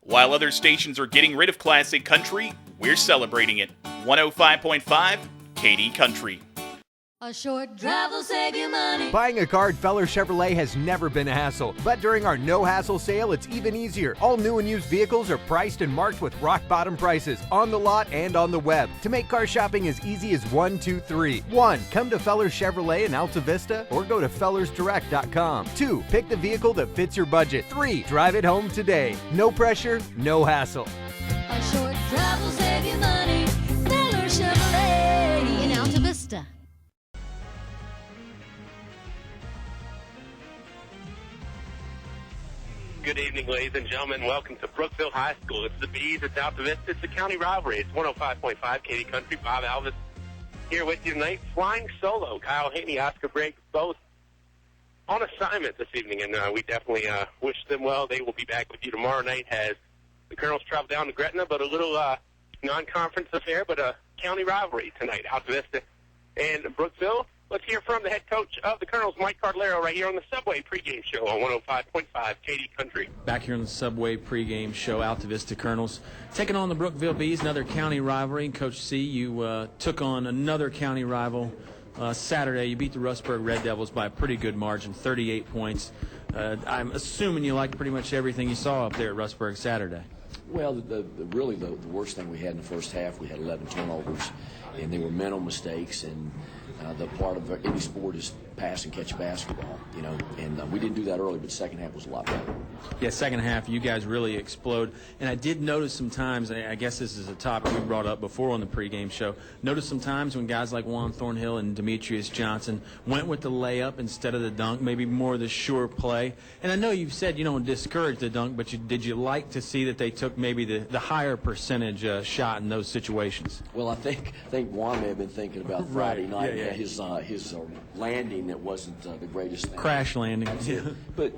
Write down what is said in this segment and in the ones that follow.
While other stations are getting rid of classic country, we're celebrating it. 105.5 KD Country. A short drive will save you money. Buying a car at Feller Chevrolet has never been a hassle, but during our no-hassle sale, it's even easier. All new and used vehicles are priced and marked with rock-bottom prices on the lot and on the web to make car shopping as easy as 1, 2, 3. 1. Come to Feller Chevrolet in Altavista or go to fellersdirect.com. 2. Pick the vehicle that fits your budget. 3. Drive it home today. No pressure, no hassle. A short drive will save you money. Feller Chevrolet in Altavista. Good evening, ladies and gentlemen. Welcome to Brookville High School. It's the Bees. It's Altavista. It's the county rivalry. It's 105.5 KD Country. Bob Alvis here with you tonight. Flying solo. Kyle Haney, Oscar Briggs, both on assignment this evening, and we definitely wish them well. They will be back with you tomorrow night as the Colonels travel down to Gretna, but a little non-conference affair, but a county rivalry tonight. Altavista and Brookville. Let's hear from the head coach of the Colonels, Mike Cardellaro, right here on the Subway pregame show on 105.5 KD Country. Back here on the Subway pregame show, Altavista Colonels taking on the Brookville Bees, another county rivalry. Coach C, you took on another county rival Saturday. You beat the Rustburg Red Devils by a pretty good margin, 38 points. I'm assuming you liked pretty much everything you saw up there at Rustburg Saturday. Well, really the worst thing we had in the first half, we had 11 turnovers, and they were mental mistakes, and the part of any sport is pass and catch basketball, and we didn't do that early, but the second half was a lot better. Yeah, second half, you guys really explode. And I did notice some times, and I guess this is a topic we brought up before on the pregame show, notice some times when guys like Juan Thornhill and Demetrius Johnson went with the layup instead of the dunk, maybe more of the sure play. And I know you've said you don't discourage the dunk, but did you like to see that they took maybe the higher percentage shot in those situations? Well, I think Juan may have been thinking about Friday night. Yeah. His landing that wasn't the greatest thing. Crash landing. Yeah. But,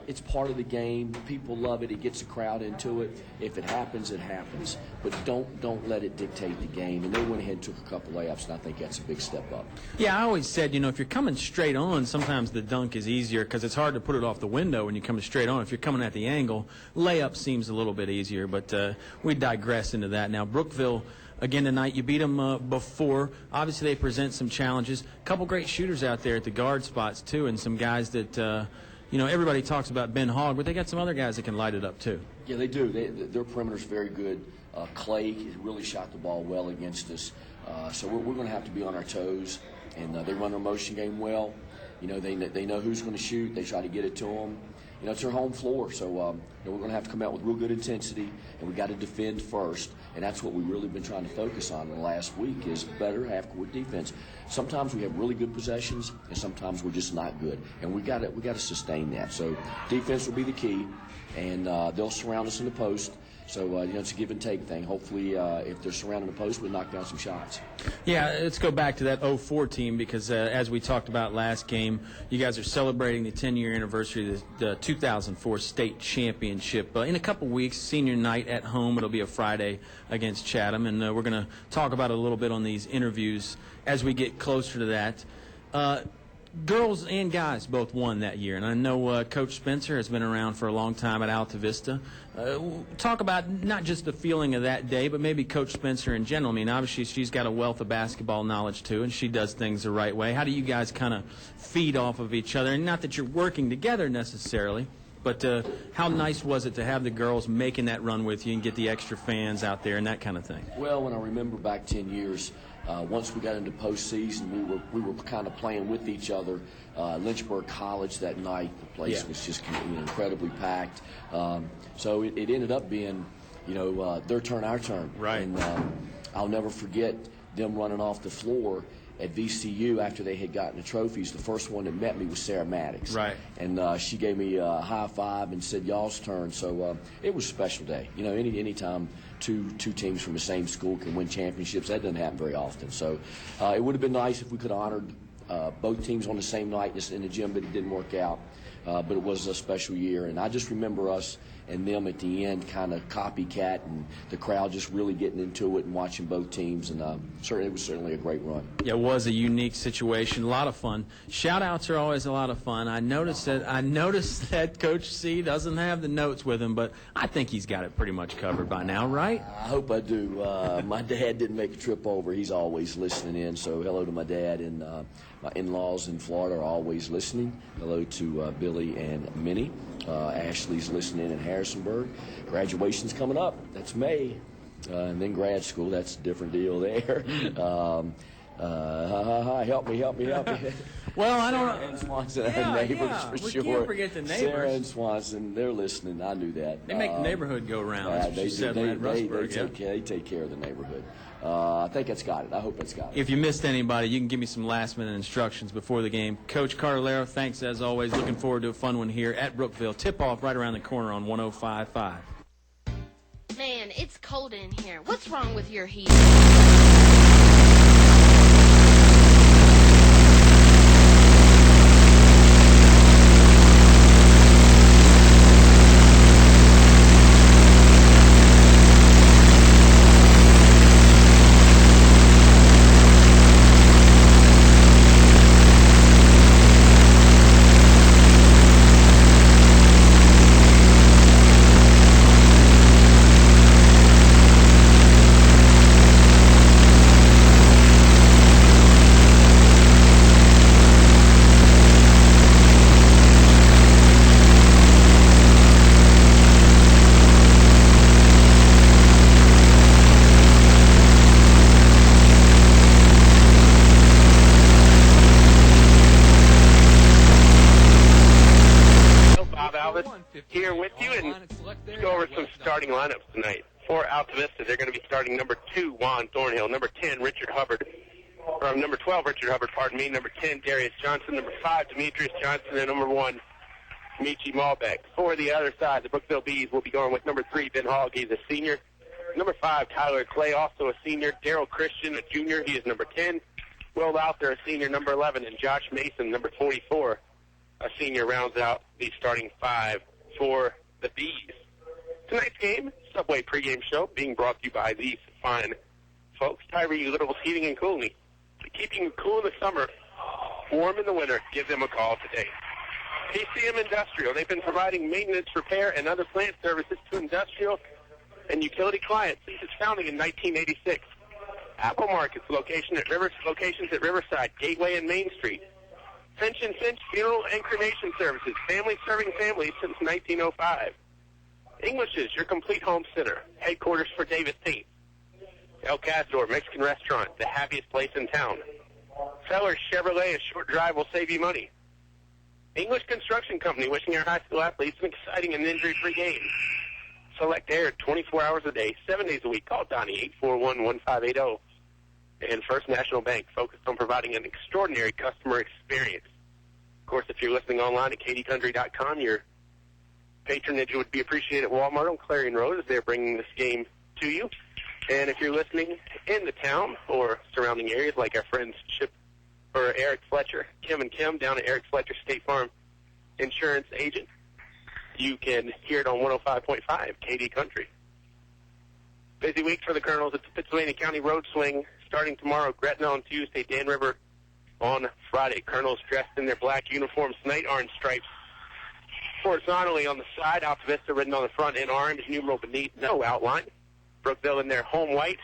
it's part of the game. People love it. It gets the crowd into it. If it happens, it happens. But don't let it dictate the game. And they went ahead and took a couple layups, and I think that's a big step up. Yeah, I always said, if you're coming straight on, sometimes the dunk is easier because it's hard to put it off the window when you're coming straight on. If you're coming at the angle, layup seems a little bit easier. But we digress into that. Now, Brookville, again tonight, you beat them before. Obviously, they present some challenges. A couple great shooters out there at the guard spots, too, and some guys that, everybody talks about Ben Hogg, but they got some other guys that can light it up, too. Yeah, they do. Their perimeter's very good. Clay really shot the ball well against us. So we're going to have to be on our toes, and they run their motion game well. They know who's going to shoot. They try to get it to them. It's their home floor, so we're going to have to come out with real good intensity, and we got to defend first, and that's what we've really been trying to focus on in the last week is better half-court defense. Sometimes we have really good possessions, and sometimes we're just not good, and we got to sustain that. So defense will be the key, and they'll surround us in the post. So, it's a give and take thing. Hopefully, if they're surrounding the post, we'll knock down some shots. Yeah, let's go back to that 04 team because, as we talked about last game, you guys are celebrating the 10-year anniversary of the 2004 state championship. In a couple weeks, senior night at home. It'll be a Friday against Chatham, and we're going to talk about it a little bit on these interviews as we get closer to that. Girls and guys both won that year, and I know Coach Spencer has been around for a long time at Altavista. Talk about not just the feeling of that day, but maybe Coach Spencer in general. I mean, obviously she's got a wealth of basketball knowledge too, and she does things the right way. How do you guys kind of feed off of each other? And not that you're working together necessarily, but how nice was it to have the girls making that run with you and get the extra fans out there and that kind of thing? Well, when I remember back 10 years, once we got into postseason, we were kind of playing with each other. Lynchburg College that night, the place was just incredibly packed. So it ended up being, their turn, our turn. Right. And I'll never forget them running off the floor at VCU after they had gotten the trophies. The first one that met me was Sarah Maddox. Right. And she gave me a high five and said, y'all's turn. So it was a special day. Any time two teams from the same school can win championships, that doesn't happen very often. So it would have been nice if we could have honored both teams on the same night in the gym, but it didn't work out. but it was a special year. And I just remember us and them at the end kind of copycat, and the crowd just really getting into it and watching both teams. And it was certainly a great run. Yeah, it was a unique situation, a lot of fun. Shout-outs are always a lot of fun. I noticed that Coach C doesn't have the notes with him, but I think he's got it pretty much covered by now, right? I hope I do. My dad didn't make a trip over. He's always listening in, so hello to my dad, and my in-laws in Florida are always listening. Hello to Billy and Minnie. Ashley's listening in Harrisonburg. Graduation's coming up. That's May. And then grad school, that's a different deal there. Help me. Well, I don't know. Sarah and Swanson are neighbors for we sure. can't forget the neighbors. Sarah and Swanson, they're listening. I knew that. They make the neighborhood go round. That's what she said at Rustburg. They take care of the neighborhood. I think that's got it. I hope that's got it. If you missed anybody, you can give me some last-minute instructions before the game. Coach Carlero, thanks as always. Looking forward to a fun one here at Brookville. Tip-off right around the corner on 105.5. Man, it's cold in here. What's wrong with your heat? Here with you, and let's go over some starting lineups tonight. For Altavista, they're going to be starting number 2, Juan Thornhill, number 10, Richard Hubbard, or number 12, Richard Hubbard, pardon me, number 10, Darius Johnson, number 5, Demetrius Johnson, and number 1, Michi Malbeck. For the other side, the Brookville Bees will be going with number 3, Ben Hogg, he's a senior, number 5, Tyler Clay, also a senior, Daryl Christian, a junior, he is number 10, Will Lowther, a senior, number 11, and Josh Mason, number 24, a senior, rounds out the starting 5 for the Bees. Tonight's game, Subway pregame show, being brought to you by these fine folks, Tyree Little's Heating and Cooling. Keeping you cool in the summer, warm in the winter, give them a call today. PCM Industrial, they've been providing maintenance, repair, and other plant services to industrial and utility clients since its founding in 1986. Apple Markets, locations at Riverside, Gateway, and Main Street. Finch & Finch Funeral and Cremation Services, family serving families since 1905. English's, your complete home center, headquarters for Davis Paint. El Cazador Mexican Restaurant, the happiest place in town. Sellers Chevrolet, a short drive will save you money. English Construction Company, wishing our high school athletes an exciting and injury-free game. Select Air 24 hours a day, 7 days a week. Call Donnie 841-1580. And First National Bank, focused on providing an extraordinary customer experience. Of course, if you're listening online at kdcountry.com, your patronage would be appreciated at Walmart on Clarion Road as they're bringing this game to you. And if you're listening in the town or surrounding areas like our friends Eric Fletcher, Kim and Kim down at Eric Fletcher State Farm Insurance Agent, you can hear it on 105.5 KD Country. Busy week for the Colonels at the Pennsylvania County Road Swing. Starting tomorrow, Gretna on Tuesday, Dan River on Friday. Colonels dressed in their black uniforms, night orange stripes horizontally on the side, Altavista written on the front in orange, numeral beneath, no outline. Brookville in their home white.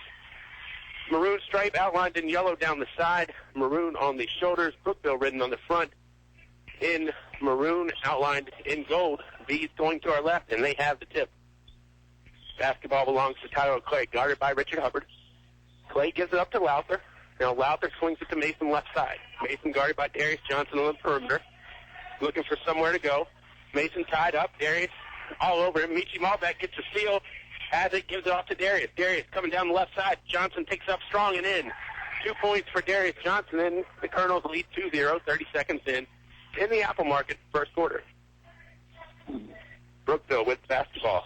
Maroon stripe outlined in yellow down the side, maroon on the shoulders, Brookville written on the front in maroon, outlined in gold. Bees going to our left, and they have the tip. Basketball belongs to Tyler Clay, guarded by Richard Hubbard. Clay gives it up to Lowther. Now Lowther swings it to Mason left side. Mason guarded by Darius Johnson on the perimeter. Looking for somewhere to go. Mason tied up. Darius all over him. Michi Malbeck gets a steal. Has it, gives it off to Darius. Darius coming down the left side. Johnson picks up strong and in. 2 points for Darius Johnson, and the Colonels lead 2-0, 30 seconds in the Apple Market, first quarter. Brookville with basketball.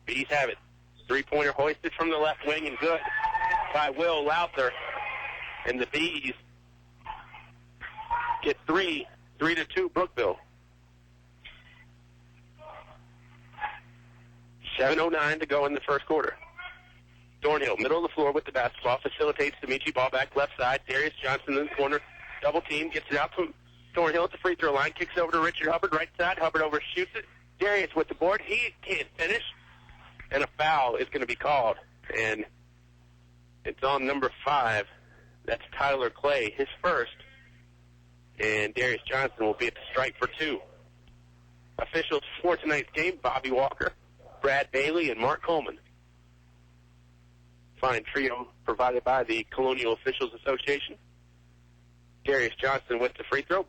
Bees have it. Three-pointer hoisted from the left wing and good by Will Lowther. And the Bees get 3-2 Brookville. 7:09 to go in the first quarter. Thornhill, middle of the floor with the basketball, facilitates Dimitri, ball back left side. Darius Johnson in the corner, double team, gets it out to Thornhill at the free throw line, kicks over to Richard Hubbard, right side. Hubbard overshoots it. Darius with the board, he can't finish, and a foul is going to be called. And it's on number 5. That's Tyler Clay, his first. And Darius Johnson will be at the strike for 2. Officials for tonight's game, Bobby Walker, Brad Bailey, and Mark Coleman. Fine trio provided by the Colonial Officials Association. Darius Johnson with the free throw.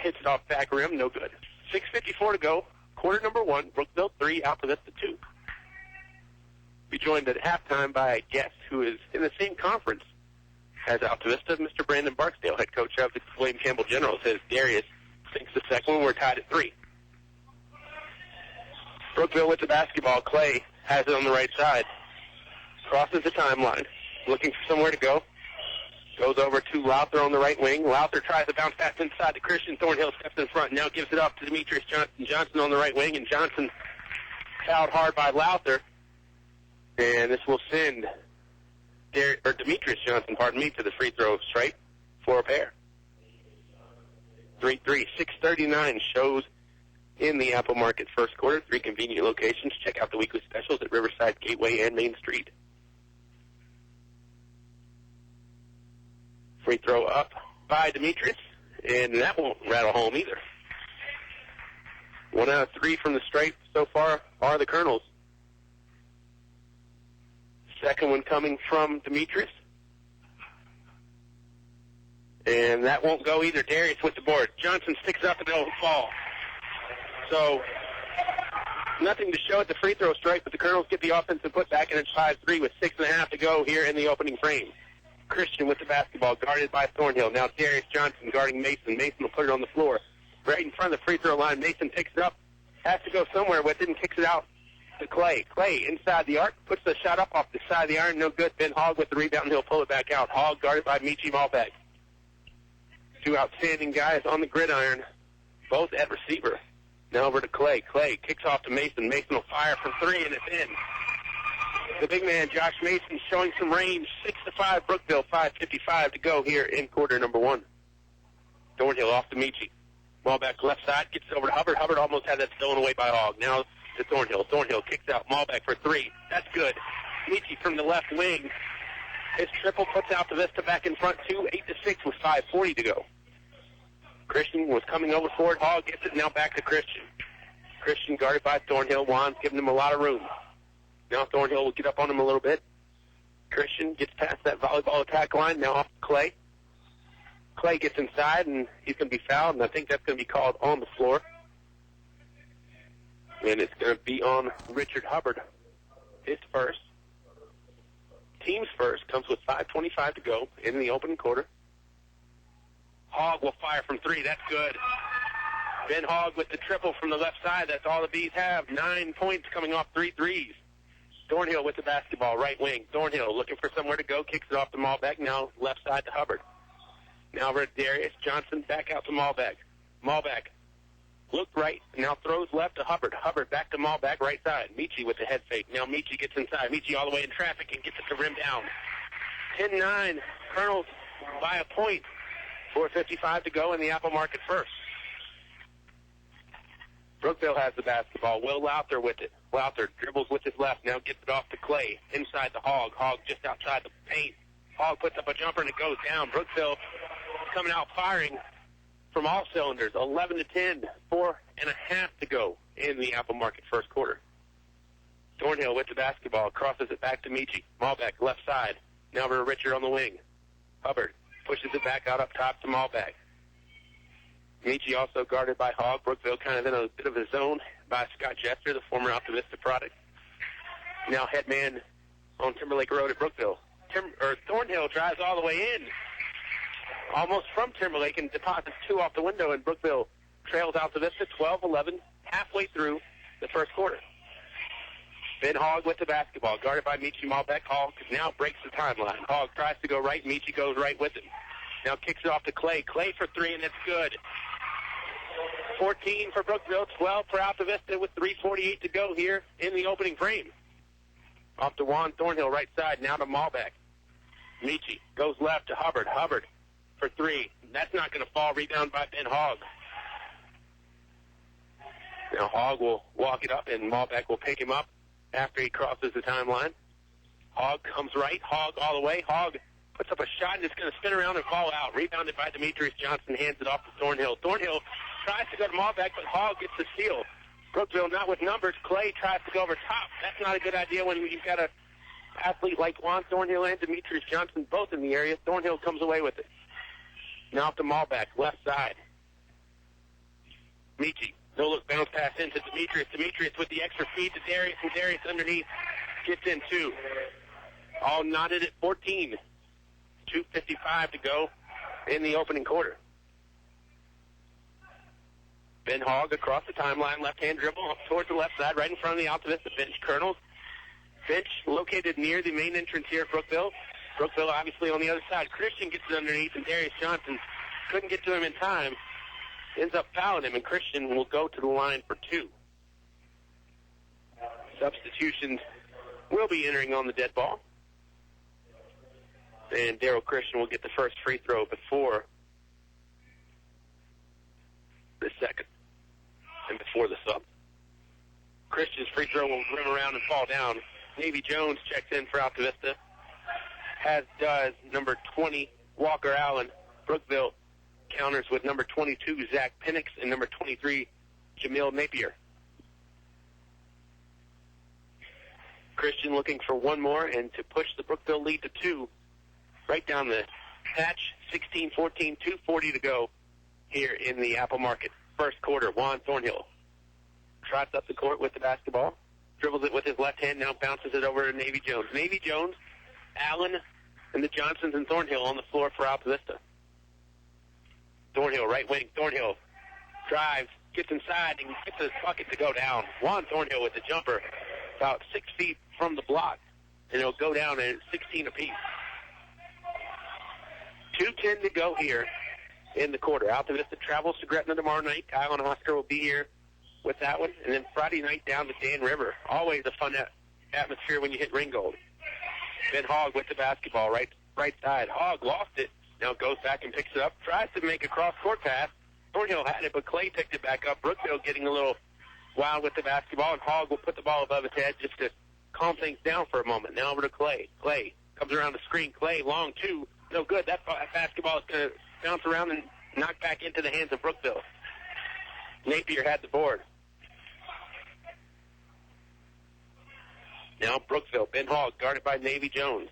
Hits it off back rim, no good. 6:54 to go. Quarter number 1, Brookville 3, Altavista 2. Be joined at halftime by a guest who is in the same conference as Altavista, Mr. Brandon Barksdale, head coach of the William Campbell Generals. Says Darius sinks the second one. We're tied at 3. Brookville with the basketball. Clay has it on the right side. Crosses the timeline. Looking for somewhere to go. Goes over to Lowther on the right wing. Lowther tries to bounce pass inside to Christian. Thornhill steps in front. Now gives it up to Demetrius Johnson. Johnson on the right wing. And Johnson fouled hard by Lowther. And this will send Demetrius Johnson, to the free throw straight for a pair. 3-3. 6:39 shows in the Apple Market first quarter. 3 convenient locations. Check out the weekly specials at Riverside, Gateway, and Main Street. Free throw up by Demetrius, and that won't rattle home either. 1 out of 3 from the stripe so far are the Colonels. Second one coming from Demetrius. And that won't go either. Darius with the board. Johnson sticks up and it'll fall. So, nothing to show at the free throw strike, but the Colonels get the offensive putback, and it's 5-3 with 6.5 to go here in the opening frame. Christian with the basketball, guarded by Thornhill. Now Darius Johnson guarding Mason. Mason will put it on the floor. Right in front of the free throw line. Mason picks it up. Has to go somewhere with it and kicks it out to Clay. Clay inside the arc. Puts the shot up off the side of the iron. No good. Ben Hogg with the rebound, and he'll pull it back out. Hogg guarded by Michi Malbeck. 2 outstanding guys on the gridiron, both at receiver. Now over to Clay. Clay kicks off to Mason. Mason will fire from 3, and it's in. The big man, Josh Mason, showing some range. 6-5, Brookville, 5:55 to go here in quarter number 1. Thornhill off to Michi. Ball back left side, gets it over to Hubbard. Hubbard almost had that stolen away by Hogg. Now to Thornhill. Thornhill kicks out Malbeck for 3. That's good. Michi from the left wing. His triple puts Altavista back in front, 2, 8-6 with 5:40 to go. Christian was coming over forward. Hogg gets it, now back to Christian. Christian guarded by Thornhill. Juan's giving him a lot of room. Now Thornhill will get up on him a little bit. Christian gets past that volleyball attack line, now off to Clay. Clay gets inside, and he's going to be fouled, and I think that's going to be called on the floor. And it's going to be on Richard Hubbard, his first. Team's first comes with 5:25 to go in the opening quarter. Hogg will fire from 3. That's good. Ben Hogg with the triple from the left side. That's all the Bees have. 9 points coming off 3 threes. Thornhill with the basketball, right wing. Thornhill looking for somewhere to go. Kicks it off to Malbeck. Now left side to Hubbard. Now over to Darius Johnson. Back out to Malbeck. Malbeck looked right. Now throws left to Hubbard. Hubbard back to Malbeck, right side. Michi with the head fake. Now Michi gets inside. Michi all the way in traffic and gets it to rim down. 10-9. Colonels by a point. 4:55 to go in the Apple Market first. Brookville has the basketball. Will Lowther with it. Lowther dribbles with his left. Now gets it off to Clay. Inside the Hogg. Hogg just outside the paint. Hogg puts up a jumper and it goes down. Brookville coming out firing from all cylinders. 11-10. 4.5 to go in the Apple Market first quarter. Thornhill with the basketball. Crosses it back to Michi. Malbeck left side. Now over to Richard on the wing. Hubbard pushes it back out up top to Malbeck. Michi also guarded by Hogg. Brookville kind of in a bit of a zone by Scott Jester, the former Altavista product. Now headman on Timberlake Road at Brookville. Thornhill drives all the way in, almost from Timberlake, and deposits 2 off the window, and Brookville trails Altavista 12-11 halfway through the first quarter. Ben Hogg with the basketball, guarded by Michi Malbeck. Hogg now breaks the timeline. Hogg tries to go right. Michi goes right with him. Now kicks it off to Clay. Clay for 3, and it's good. 14 for Brookville, 12 for Altavista with 3:48 to go here in the opening frame. Off to Juan Thornhill, right side, now to Malbeck. Michi goes left to Hubbard. Hubbard for 3. That's not going to fall. Rebound by Ben Hogg. Now Hogg will walk it up, and Malbeck will pick him up after he crosses the timeline. Hogg comes right. Hogg all the way. Hogg puts up a shot, and it's going to spin around and fall out. Rebounded by Demetrius Johnson, hands it off to Thornhill. Thornhill tries to go to Malbeck, but Hogg gets the steal. Brookville not with numbers. Clay tries to go over top. That's not a good idea when you've got an athlete like Juan Thornhill and Demetrius Johnson both in the area. Thornhill comes away with it. Now off to Malbeck, left side. Michi, no-look bounce pass into Demetrius. Demetrius with the extra feed to Darius, and Darius underneath gets in 2. All knotted at 14. 2:55 to go in the opening quarter. Ben Hogg across the timeline, left-hand dribble up towards the left side, right in front of the Altavista bench. Colonels. Bench located near the main entrance here at Brookville. Brookville obviously on the other side. Christian gets it underneath, and Darius Johnson couldn't get to him in time. Ends up fouling him, and Christian will go to the line for 2. Substitutions will be entering on the dead ball. And Darryl Christian will get the first free throw before the second and before the sub. Christian's free throw will rim around and fall down. Navy Jones checks in for Altavista, as does number 20, Walker Allen. Brookville counters with number 22, Zach Penix, and number 23, Jamil Napier. Christian looking for one more and to push the Brookville lead to 2. Right down the hatch, 16-14, 2:40 to go here in the Apple Market. First quarter, Juan Thornhill trots up the court with the basketball, dribbles it with his left hand, now bounces it over to Navy Jones. Navy Jones, Allen, and the Johnsons and Thornhill on the floor for Altavista. Thornhill, right wing. Thornhill drives, gets inside, and gets his bucket to go down. Juan Thornhill with the jumper, about 6 feet from the block, and it'll go down at 16 apiece. 2:10 to go here in the quarter. Altavista travels to Gretna tomorrow night. Kyle and Oscar will be here with that one. And then Friday night down to Dan River. Always a fun atmosphere when you hit Ringgold. Ben Hogg with the basketball, right side. Hogg lost it. Now goes back and picks it up. Tries to make a cross-court pass. Thornhill had it, but Clay picked it back up. Brookville getting a little wild with the basketball, and Hogg will put the ball above his head just to calm things down for a moment. Now over to Clay. Clay comes around the screen. Clay, long 2. No good. That basketball is going to bounce around and knock back into the hands of Brookville. Napier had the board. Now Brookville. Ben Hogg guarded by Navy Jones.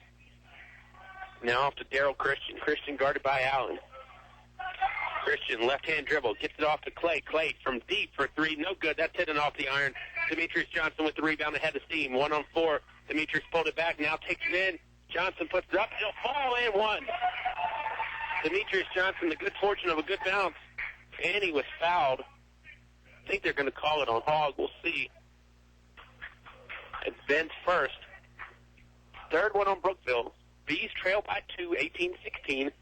Now off to Darryl Christian. Christian guarded by Allen. Christian, left-hand dribble. Gets it off to Clay. Clay from deep for 3. No good. That's hitting off the iron. Demetrius Johnson with the rebound ahead of steam. 1-on-4. Demetrius pulled it back. Now takes it in. Johnson puts it up. He'll fall in 1. Demetrius Johnson, the good fortune of a good bounce. And he was fouled. I think they're going to call it on Hogg. We'll see. It's Ben's first. Third one on Brookville. Bees trail by 2, 18-16.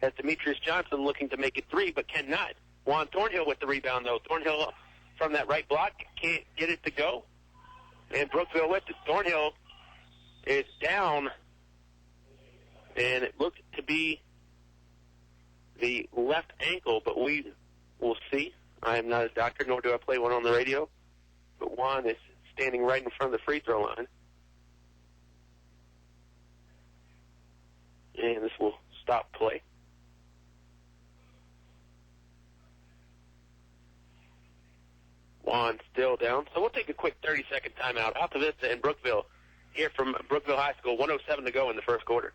As Demetrius Johnson looking to make it 3, but cannot. Juan Thornhill with the rebound, though. Thornhill from that right block can't get it to go. And Brookville with it. Thornhill is down. And it looked to be the left ankle, but we will see. I am not a doctor, nor do I play one on the radio. But Juan is standing right in front of the free throw line. And this will stop play. Juan still down. So we'll take a quick 30-second timeout. Altavista and Brookville here from Brookville High School. 1:07 to go in the first quarter.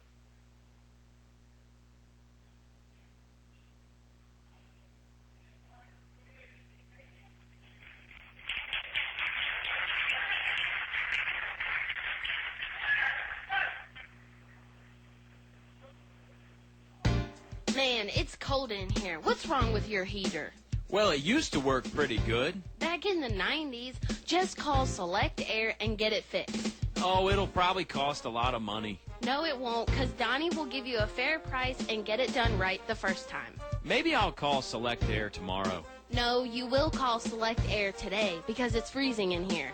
Man, it's cold in here. What's wrong with your heater? Well, it used to work pretty good. Back in the 90s, just call Select Air and get it fixed. Oh, it'll probably cost a lot of money. No, it won't, because Donnie will give you a fair price and get it done right the first time. Maybe I'll call Select Air tomorrow. No, you will call Select Air today because it's freezing in here.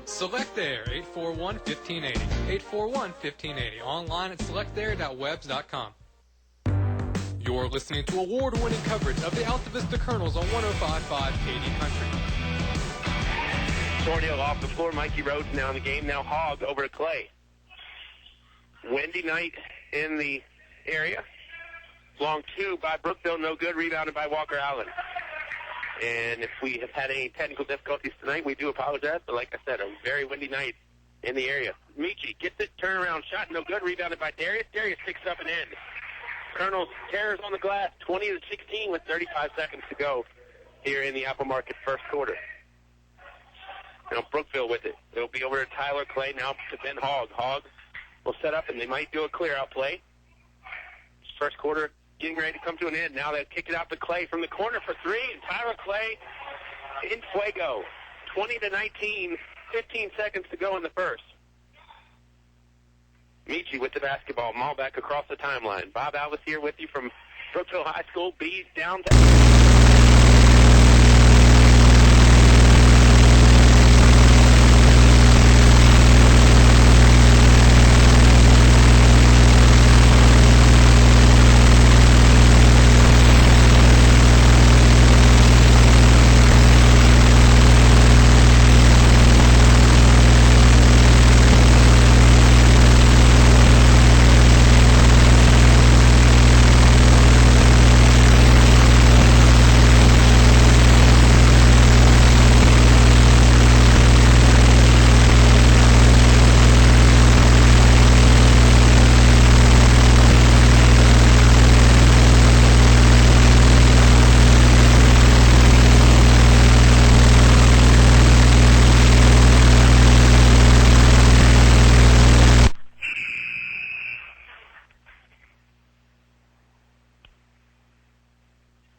Select Air, 841-1580. 841-1580. Online at selectair.webs.com. You're listening to award-winning coverage of the Altavista Colonels on 105.5 KD Country. Thornhill off the floor. Mikey Rhodes now in the game. Now Hogg over to Clay. Windy night in the area. Long two by Brookville, no good. Rebounded by Walker Allen. And if we have had any technical difficulties tonight, we do apologize. But like I said, a very windy night in the area. Michi gets it, turnaround shot, no good. Rebounded by Darius. Darius picks up and in. Colonels Terrors on the glass, 20-16 with 35 seconds to go here in the Apple Market first quarter. Now Brookville with it. It'll be over to Tyler Clay, now to Ben Hogg. Hogg will set up, and they might do a clear-out play. First quarter getting ready to come to an end. Now they've kicked it out to Clay from the corner for three, and Tyler Clay in fuego. 20-19, 15 seconds to go in the first. Michi with the basketball. Maul back across the timeline. Bob Alvis here with you from Brookville High School. Bees downtown.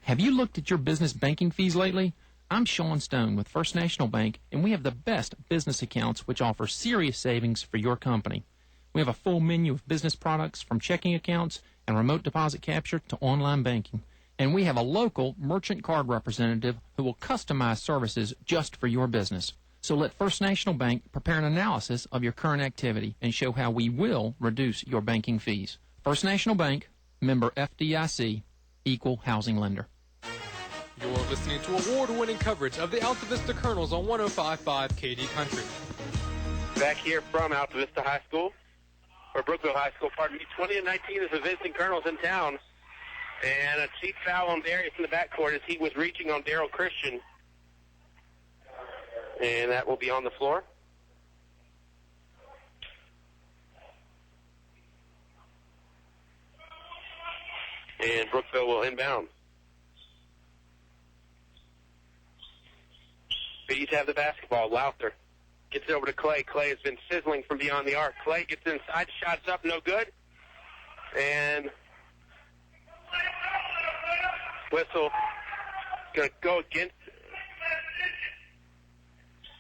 Have you looked at your business banking fees lately? I'm Sean Stone with First National Bank, and we have the best business accounts which offer serious savings for your company. We have a full menu of business products from checking accounts and remote deposit capture to online banking. And we have a local merchant card representative who will customize services just for your business. So let First National Bank prepare an analysis of your current activity and show how we will reduce your banking fees. First National Bank, member FDIC, equal housing lender. You're listening to award-winning coverage of the Altavista Colonels on 105.5 KD Country. Back here from Altavista High School, or Brookville High School, pardon me. 20-19 is the visiting Colonels in town. And a cheap foul on Darius in the backcourt as he was reaching on Daryl Christian. And that will be on the floor. And Brookville will inbound. Bees have the basketball. Lowther gets it over to Clay. Clay has been sizzling from beyond the arc. Clay gets inside, shots up, no good. And whistle going to go against,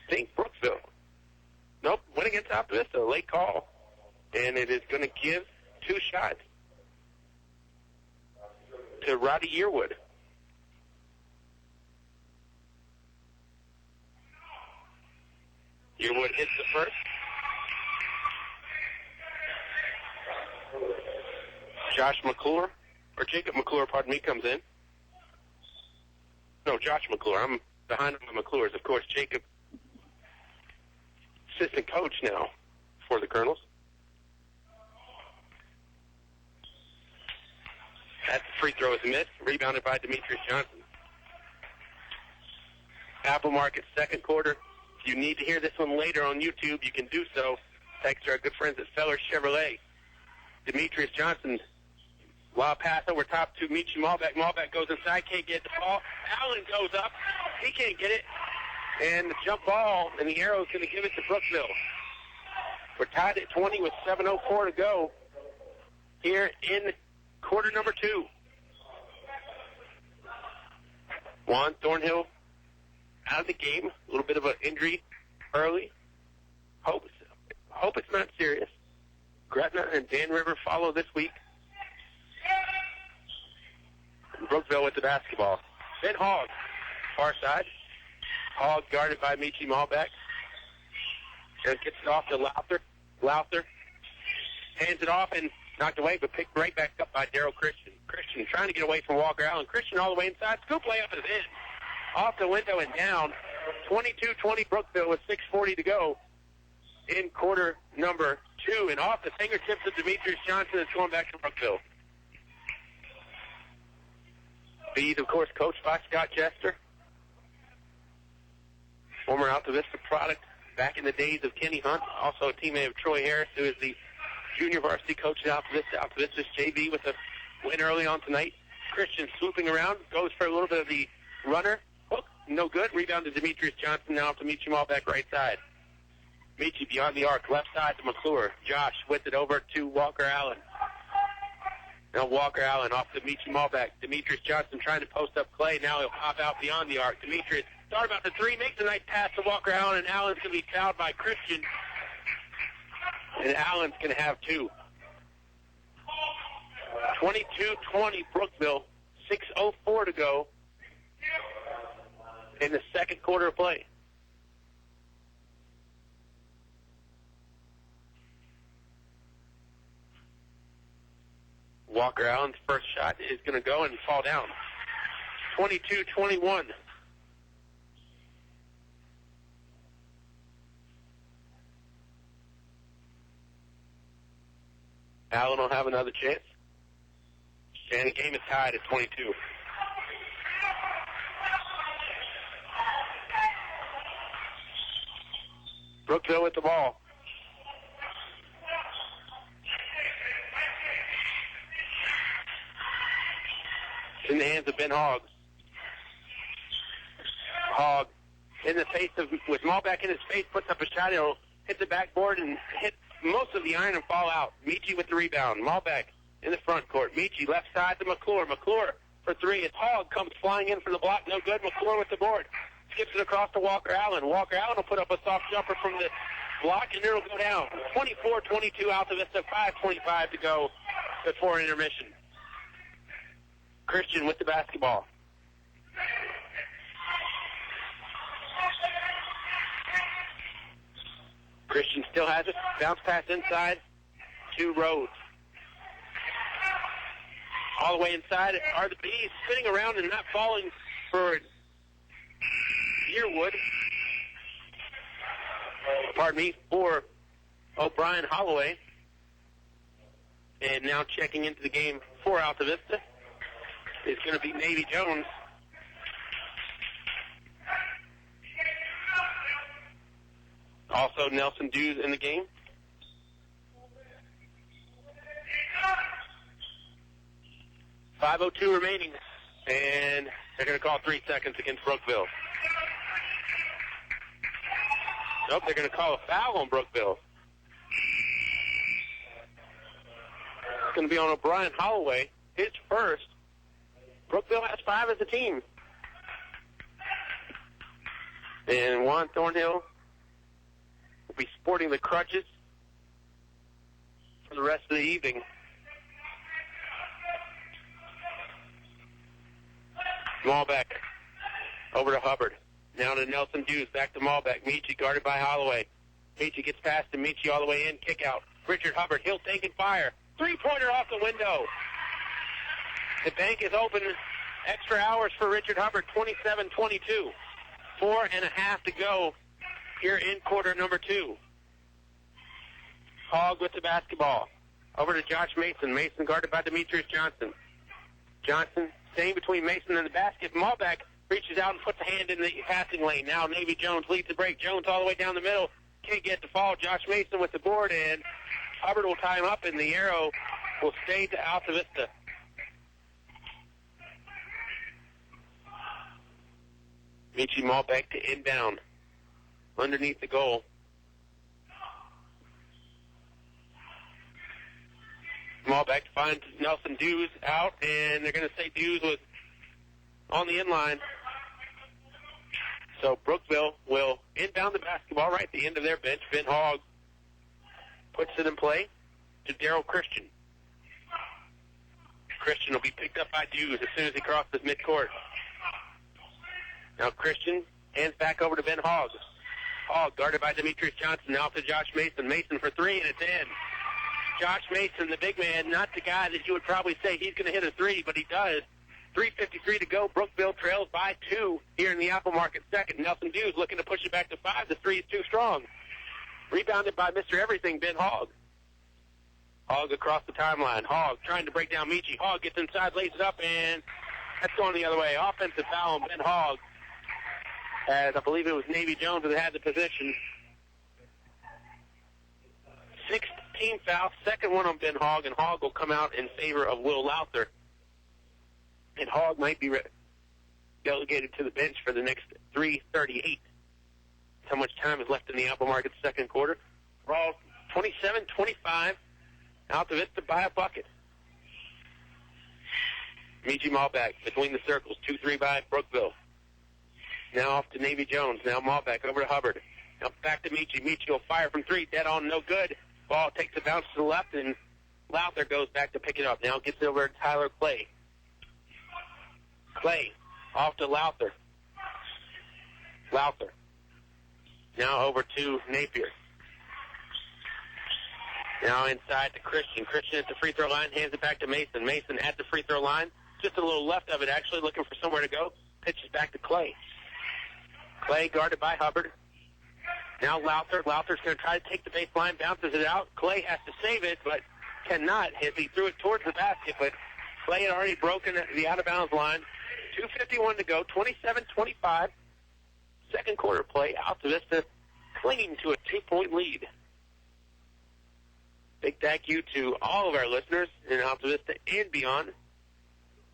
I think, Brookville. Nope, went against Altavista. Late call. And it is going to give two shots to Roddy Yearwood. Yearwood hits the first. Josh McClure, or Jacob McClure, pardon me, comes in. No, Josh McClure. I'm behind on the McClures. Of course, Jacob, assistant coach now for the Colonels. That free throw is missed. Rebounded by Demetrius Johnson. Apple Market second quarter. If you need to hear this one later on YouTube, you can do so. Thanks to our good friends at Feller Chevrolet. Demetrius Johnson, wild pass over top to Michi Malbeck. Malbeck goes inside, can't get the ball. Allen goes up. He can't get it. And the jump ball, and the arrow is going to give it to Brookville. We're tied at 20 with 7:04 to go here in quarter number 2. Juan Thornhill out of the game. A little bit of an injury early. Hope it's not serious. Gretna and Dan River follow this week. Brookville with the basketball. Ben Hogg far side. Hogg guarded by Michi Malbeck. And gets it off to Lowther. Lowther hands it off and knocked away, but picked right back up by Darrell Christian. Christian trying to get away from Walker Allen. Christian all the way inside. Scoop layup is in. Off the window and down. 22-20 Brookville with 6:40 to go in quarter number 2. And off the fingertips of Demetrius Johnson is going back to Brookville. Bees, of course, coached by Scott Chester. Former Altavista product back in the days of Kenny Hunt. Also a teammate of Troy Harris, who is the junior varsity coach at Altavista. Altavista's JV with a win early on tonight. Christian swooping around, goes for a little bit of the runner. Hook, no good. Rebound to Demetrius Johnson, now to Michi Malbeck right side. Michi beyond the arc, left side to McClure. Josh with it over to Walker Allen. Now Walker Allen off to Michi Malbeck. Demetrius Johnson trying to post up Clay. Now he'll pop out beyond the arc. Demetrius start about the 3, makes a nice pass to Walker Allen, and Allen's going to be fouled by Christian. And Allen's going to have 2. 22-20 Brookville, 6:04 to go in the second quarter of play. Walker Allen's first shot is going to go and fall down. 22-21. Allen will have another chance. And the game is tied at 22. Brookville with the ball. It's in the hands of Ben Hogg. Hogg in the face of, with Malbeck in his face, puts up a shot. He'll hit the backboard and hit most of the iron and fall out. Michi with the rebound. Malbeck in the front court. Michi left side to McClure. McClure for 3. As Hogg comes flying in for the block. No good. McClure with the board. Skips it across to Walker Allen. Walker Allen will put up a soft jumper from the block, and it'll go down. 24-22 Altavista. 5:25 to go before intermission. Christian with the basketball. Christian still has it. Bounce pass inside to Rhodes. All the way inside are the Bees, spinning around and not falling for Yearwood. Pardon me, for O'Brien Holloway. And now checking into the game for Altavista is going to be Navy Jones. Also Nelson Dews in the game. .502 remaining, and they're going to call 3 seconds against Brookville. Nope, they're going to call a foul on Brookville. It's going to be on O'Brien Holloway, his first. Brookville has 5 as a team. And Juan Thornhill will be sporting the crutches for the rest of the evening. Malbeck over to Hubbard. Now to Nelson Dews. Back to Malbeck. Michi guarded by Holloway. Michi gets past to Michi all the way in. Kick out. Richard Hubbard. He'll take and fire. 3-pointer off the window. The bank is open. Extra hours for Richard Hubbard. 27-22. 4.5 to go here in quarter number 2. Hogg with the basketball. Over to Josh Mason. Mason guarded by Demetrius Johnson. Johnson staying between Mason and the basket. Malbeck reaches out and puts a hand in the passing lane. Now Navy Jones leads the break. Jones all the way down the middle. Can't get the fall. Josh Mason with the board, and Hubbard will tie him up, and the arrow will stay to Altavista. Michi Malbeck to inbound underneath the goal. Malbeck finds Nelson Dews out, and they're going to say Dews was on the inline. So Brookville will inbound the basketball right at the end of their bench. Ben Hogg puts it in play to Darrell Christian. Christian will be picked up by Dews as soon as he crosses midcourt. Now Christian hands back over to Ben Hogg. Hogg guarded by Demetrius Johnson. Now to Josh Mason. Mason for three, and it's in. Josh Mason, the big man, not the guy that you would probably say he's going to hit a three, but he does. 3:53 to go. Brookville trails by 2 here in the Apple Market second. Nelson Hughes looking to push it back to 5. The three is too strong. Rebounded by Mr. Everything, Ben Hogg. Hogg across the timeline. Hogg trying to break down Michi. Hogg gets inside, lays it up, and that's going the other way. Offensive foul on Ben Hogg, as I believe it was Navy Jones that had the position. 6th team foul, second one on Ben Hogg, and Hogg will come out in favor of Will Lowther. And Hogg might be delegated to the bench for the next 3:38. How much time is left in the Apple Market second quarter? We're all 27-25. Altavista by a bucket. Michi Malbeck between the circles. 2-3 by Brookville. Now off to Navy Jones. Now Malbeck over to Hubbard. Now back to Michi. Michi will fire from 3. Dead on, no good. Ball takes a bounce to the left, and Lowther goes back to pick it up. Now gets it over to Tyler Clay. Clay off to Lowther. Lowther. Now over to Napier. Now inside to Christian. Christian at the free throw line, hands it back to Mason. Mason at the free throw line. Just a little left of it, actually, looking for somewhere to go. Pitches back to Clay. Clay guarded by Hubbard. Now Lowther. Lowther's going to try to take the baseline, bounces it out. Clay has to save it, but cannot as he threw it towards the basket. But Clay had already broken the out-of-bounds line. 2:51 to go, 27-25. Second quarter play. Altavista clinging to a 2-point lead. Big thank you to all of our listeners in Altavista and beyond.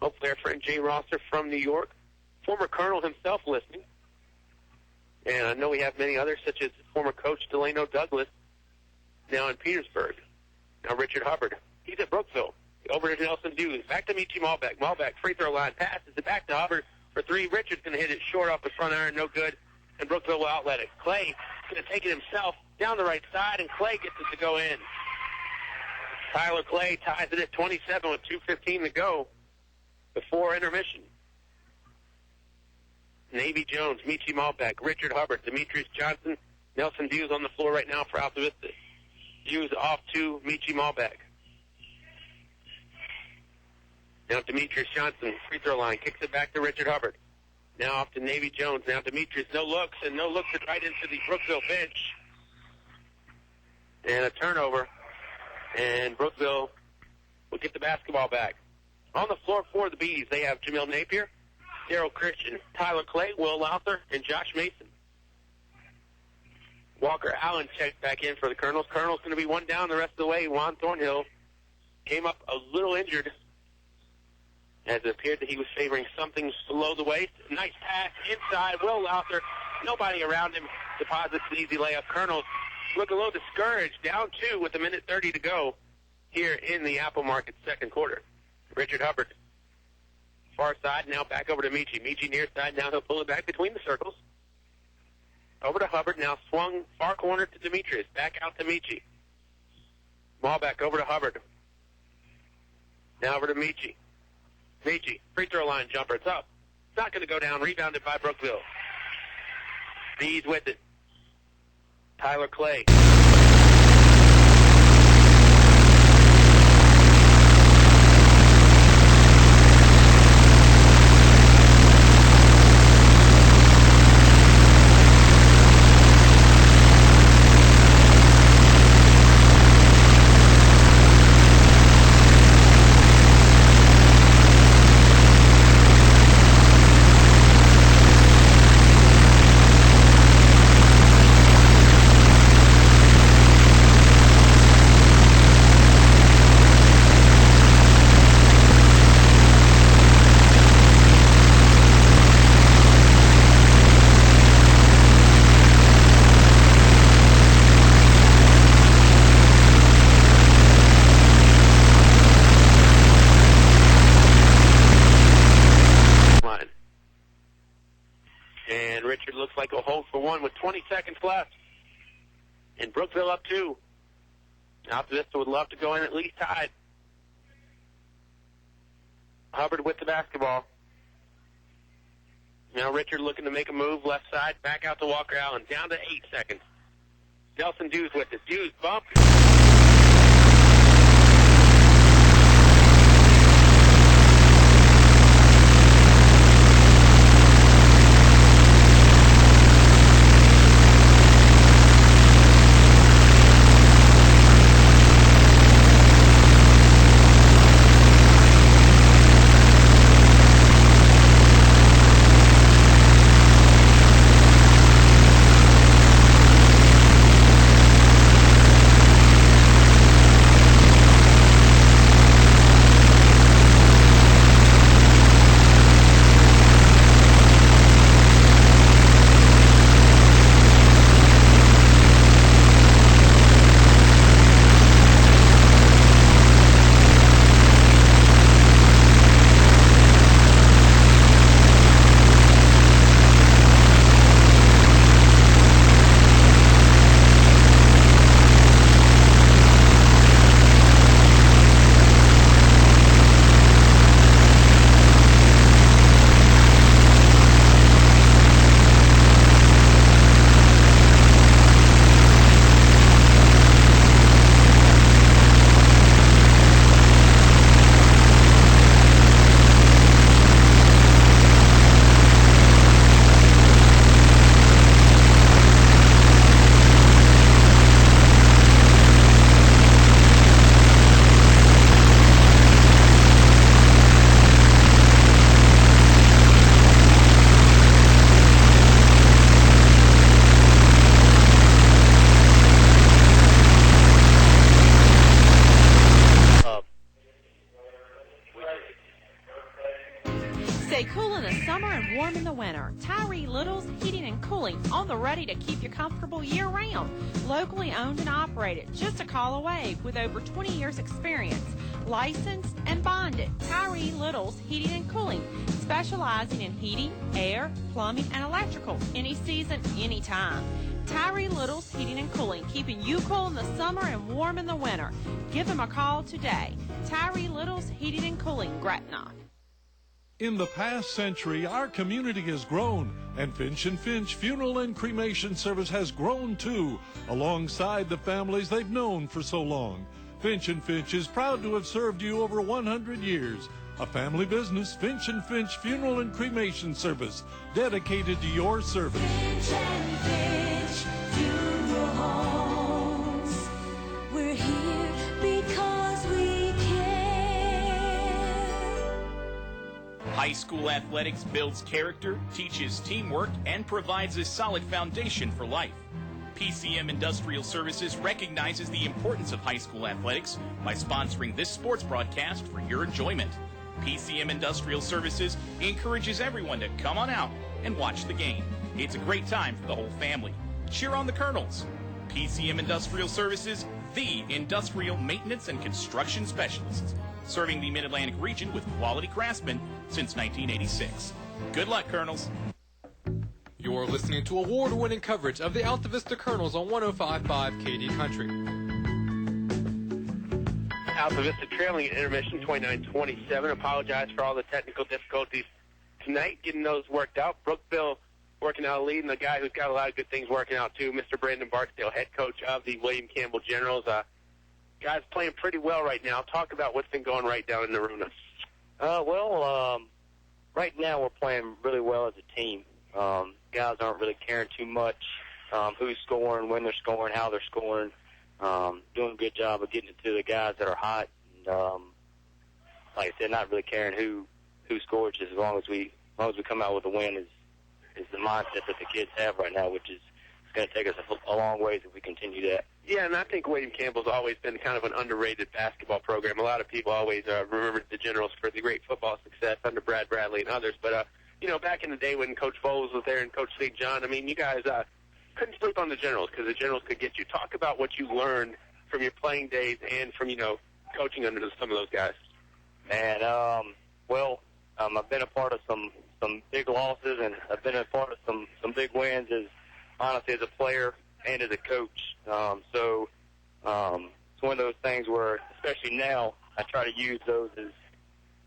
Hopefully our friend Jay Rosser from New York, former Colonel himself, listening. And I know we have many others, such as former coach Delano Douglas, now in Petersburg. Now Richard Hubbard. He's at Brookville. Over to Nelson Hughes. Back to Michi Malbeck. Malbeck, free throw line, passes it back to Hubbard for 3. Richard's going to hit it short off the front iron, no good. And Brookville will outlet it. Clay is going to take it himself down the right side, and Clay gets it to go in. Tyler Clay ties it at 27 with 2:15 to go before intermission. Navy Jones, Michi Malbeck, Richard Hubbard, Demetrius Johnson, Nelson Hughes on the floor right now for Altavista. Hughes off to Michi Malbeck. Now Demetrius Johnson, free throw line, kicks it back to Richard Hubbard. Now off to Navy Jones. Now Demetrius, no looks, and no looks it right into the Brookville bench. And a turnover. And Brookville will get the basketball back. On the floor for the Bees, they have Jamil Napier, Daryl Christian, Tyler Clay, Will Lowther, and Josh Mason. Walker Allen checks back in for the Colonels. Colonels going to be one down the rest of the way. Juan Thornhill came up a little injured, as it appeared that he was favoring something below the waist. Nice pass inside. Will Lowther, nobody around him, deposits an easy layup. Colonels look a little discouraged, down 2 with 1:30 to go here in the Apple Market second quarter. Richard Hubbard, far side, now back over to Michi. Michi near side, now he'll pull it back between the circles. Over to Hubbard, now swung far corner to Demetrius, back out to Michi. Ball back over to Hubbard. Now over to Michi. Michi, free throw line jumper, it's up. It's not going to go down, rebounded by Brookville. Bees with it. Tyler Clay. Like a hold for one with 20 seconds left. And Brookville up 2. Altavista would love to go in at least tied. Hubbard with the basketball. Now Richard looking to make a move, left side, back out to Walker Allen, down to 8 seconds. Delson Dews with it. Dews bump. Stay cool in the summer and warm in the winter. Tyree Little's Heating and Cooling, on the ready to keep you comfortable year-round. Locally owned and operated, just a call away, with over 20 years experience. Licensed and bonded. Tyree Little's Heating and Cooling, specializing in heating, air, plumbing, and electrical. Any season, anytime. Tyree Little's Heating and Cooling, keeping you cool in the summer and warm in the winter. Give them a call today. Tyree Little's Heating and Cooling, Gretna. In the past century, our community has grown, and Finch & Finch Funeral and Cremation Service has grown too, alongside the families they've known for so long. Finch & Finch is proud to have served you over 100 years. A family business, Finch & Finch Funeral and Cremation Service, dedicated to your service. Finch and Finch Funeral Homes. We're here because we care. High school athletics builds character, teaches teamwork, and provides a solid foundation for life. PCM Industrial Services recognizes the importance of high school athletics by sponsoring this sports broadcast for your enjoyment. PCM Industrial Services encourages everyone to come on out and watch the game. It's a great time for the whole family. Cheer on the Colonels. PCM Industrial Services, the industrial maintenance and construction specialists, serving the Mid-Atlantic region with quality craftsmen since 1986. Good luck, Colonels. You're listening to award-winning coverage of the Altavista Colonels on 105.5 KD Country. Altavista trailing at intermission 29-27. Apologize for all the technical difficulties tonight, getting those worked out. Brookville working out a lead, and the guy who's got a lot of good things working out too, Mr. Brandon Barksdale, head coach of the William Campbell Generals. Guys playing pretty well right now. Talk about what's been going right down in Naruna. Right now we're playing really well as a team. Guys aren't really caring too much who's scoring, when they're scoring, how they're scoring. Doing a good job of getting it to the guys that are hot. And, like I said, not really caring who scores, just as long as we come out with a win is the mindset that the kids have right now, which is going to take us a long ways if we continue that. Yeah, and I think William Campbell's always been kind of an underrated basketball program. A lot of people always remember the Generals for the great football success under Brad Bradley and others. But, back in the day when Coach Bowles was there and Coach St. John, you guys couldn't sleep on the Generals because the Generals could get you. Talk about what you learned from your playing days and from, coaching under some of those guys. Man, I've been a part of some big losses, and I've been a part of some big wins honestly as a player and as a coach. So it's one of those things where, especially now, I try to use those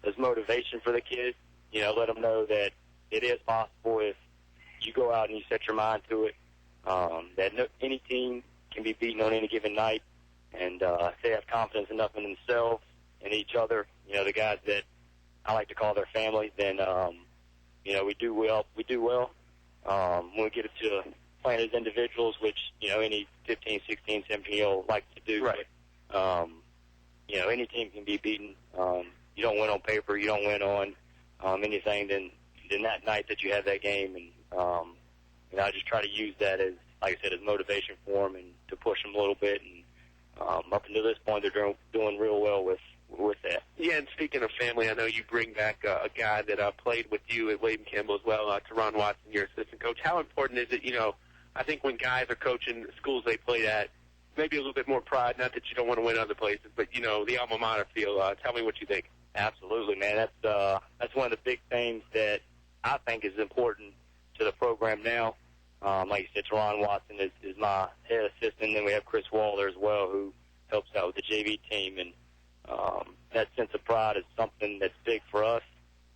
as motivation for the kids. Let them know that it is possible if you go out and you set your mind to it, that any team can be beaten on any given night, and if they have confidence enough in themselves and each other, the guys that I like to call their family, then we do well. When we get to playing as individuals, which any 15, 16, 17-year-old likes to do. Right. But, any team can be beaten. You don't win on paper. You don't win on anything than that night that you have that game. And I just try to use that as, like I said, as motivation for them and to push them a little bit. And up until this point, they're doing real well with that. Yeah, and speaking of family, I know you bring back a guy that played with you at William Campbell as well, Teron Watson, your assistant coach. How important is it, I think when guys are coaching schools they played at, maybe a little bit more pride, not that you don't want to win other places, but, the alma mater feel. Tell me what you think. Absolutely, man. That's one of the big things that I think is important to the program now. Like you said, Teron Watson is my head assistant, and then we have Chris Waller as well, who helps out with the JV team. And that sense of pride is something that's big for us.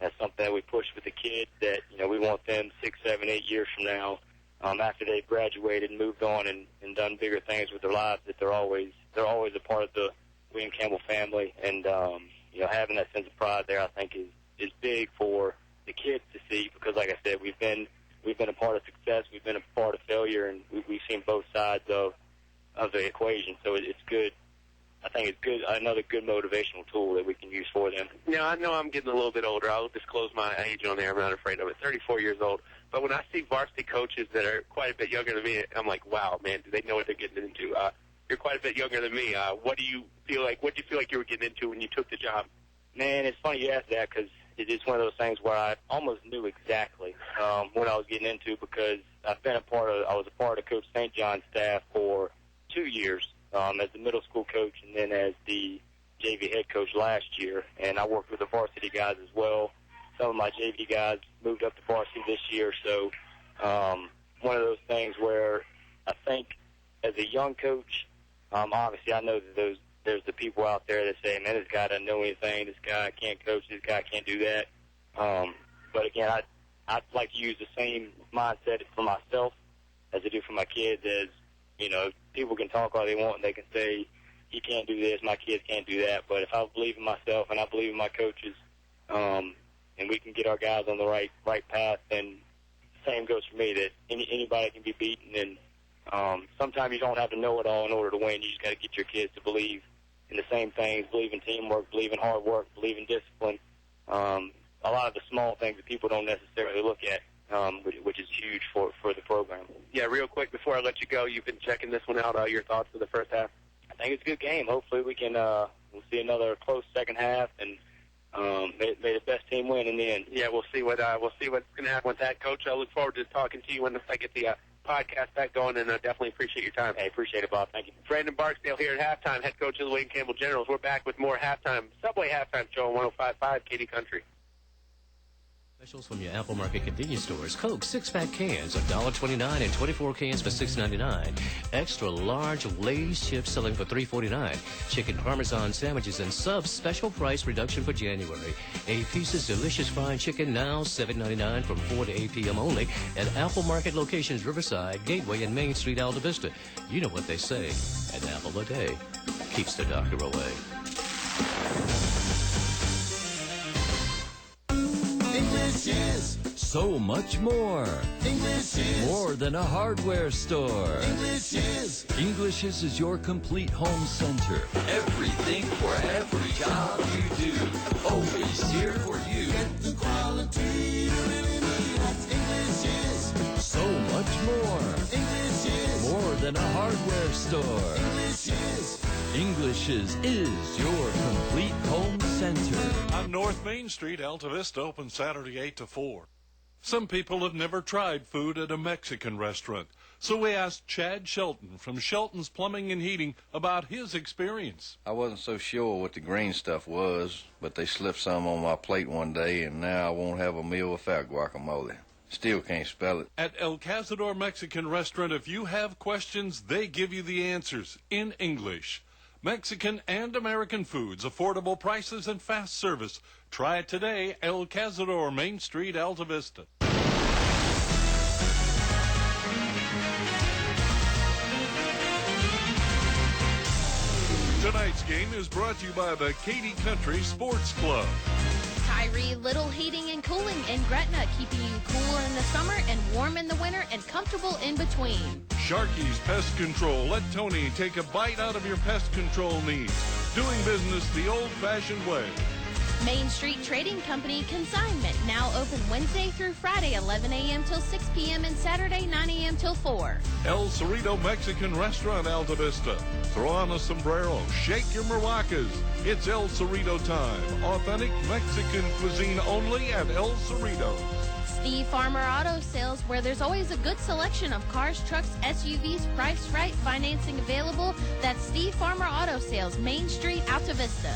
That's something that we push with the kids that, we want them 6, 7, 8 years from now, after they've graduated and moved on and done bigger things with their lives, that they're always a part of the William Campbell family. And, having that sense of pride there, I think, is big for the kids to see, because, like I said, we've been a part of success, we've been a part of failure, and we've seen both sides of the equation. So it's good. I think it's good, another good motivational tool that we can use for them. Now, I know I'm getting a little bit older. I'll disclose my age on there. I'm not afraid of it. 34 years old. But when I see varsity coaches that are quite a bit younger than me, I'm like, wow, man, do they know what they're getting into? You're quite a bit younger than me. What do you feel like you were getting into when you took the job? Man, it's funny you ask that, because it's one of those things where I almost knew exactly what I was getting into, because I was a part of Coach St. John's staff for 2 years as the middle school coach, and then as the JV head coach last year. And I worked with the varsity guys as well. Some of my JV guys moved up to varsity this year. So one of those things where I think as a young coach, obviously I know that there's the people out there that say, man, this guy doesn't know anything, this guy can't coach, this guy can't do that. But again, I'd like to use the same mindset for myself as I do for my kids. As people can talk all they want, and they can say, he can't do this, my kids can't do that. But if I believe in myself and I believe in my coaches, and we can get our guys on the right path, then the same goes for me, that anybody can be beaten. And sometimes you don't have to know it all in order to win. You just got to get your kids to believe in the same things, believe in teamwork, believe in hard work, believe in discipline. A lot of the small things that people don't necessarily look at, which is huge for the program. Yeah, real quick before I let you go, you've been checking this one out. Your thoughts for the first half? I think it's a good game. Hopefully we can we'll see another close second half, and may the best team win in the end. Yeah, we'll see what's going to happen with that, Coach. I look forward to talking to you when I get the podcast back going, and I definitely appreciate your time. Hey, appreciate it, Bob. Thank you. Brandon Barksdale here at halftime, head coach of the William Campbell Generals. We're back with more Subway halftime show on 105.5 Katy Country. Specials from your Apple Market convenience stores. Coke 6-pack cans of $1.29 and 24 cans for $6.99. Extra large Lay's chips selling for $3.49. Chicken Parmesan sandwiches and subs special price reduction for January. A piece's delicious fried chicken now $7.99 from 4 to 8 p.m. only at Apple Market locations Riverside, Gateway, and Main Street, Altavista. You know what they say, an apple a day keeps the doctor away. English is so much more. English is more than a hardware store. English is your complete home center. Everything for every job you do. Always here for you. Get the quality you really need. That's English is so much more. English is more than a hardware store. English is your complete home center. On North Main Street, Altavista open Saturday 8 to 4. Some people have never tried food at a Mexican restaurant, so we asked Chad Shelton from Shelton's Plumbing and Heating about his experience. I wasn't so sure what the green stuff was, but they slipped some on my plate one day, and now I won't have a meal without guacamole. Still can't spell it. At El Cazador Mexican Restaurant, if you have questions, they give you the answers in English. Mexican and American foods, affordable prices, and fast service. Try it today, El Cazador, Main Street, Altavista. Tonight's game is brought to you by the Katy Country Sports Club. Tyree Little Heating and Cooling in Gretna, keeping you cool in the summer and warm in the winter and comfortable in between. Sharky's Pest Control. Let Tony take a bite out of your pest control needs. Doing business the old-fashioned way. Main Street Trading Company Consignment, now open Wednesday through Friday, 11 a.m. till 6 p.m. and Saturday, 9 a.m. till 4. El Cerrito Mexican Restaurant, Altavista. Throw on a sombrero, shake your maracas. It's El Cerrito time. Authentic Mexican cuisine only at El Cerrito. Steve Farmer Auto Sales, where there's always a good selection of cars, trucks, SUVs, priced right, financing available. That's Steve Farmer Auto Sales, Main Street, Altavista.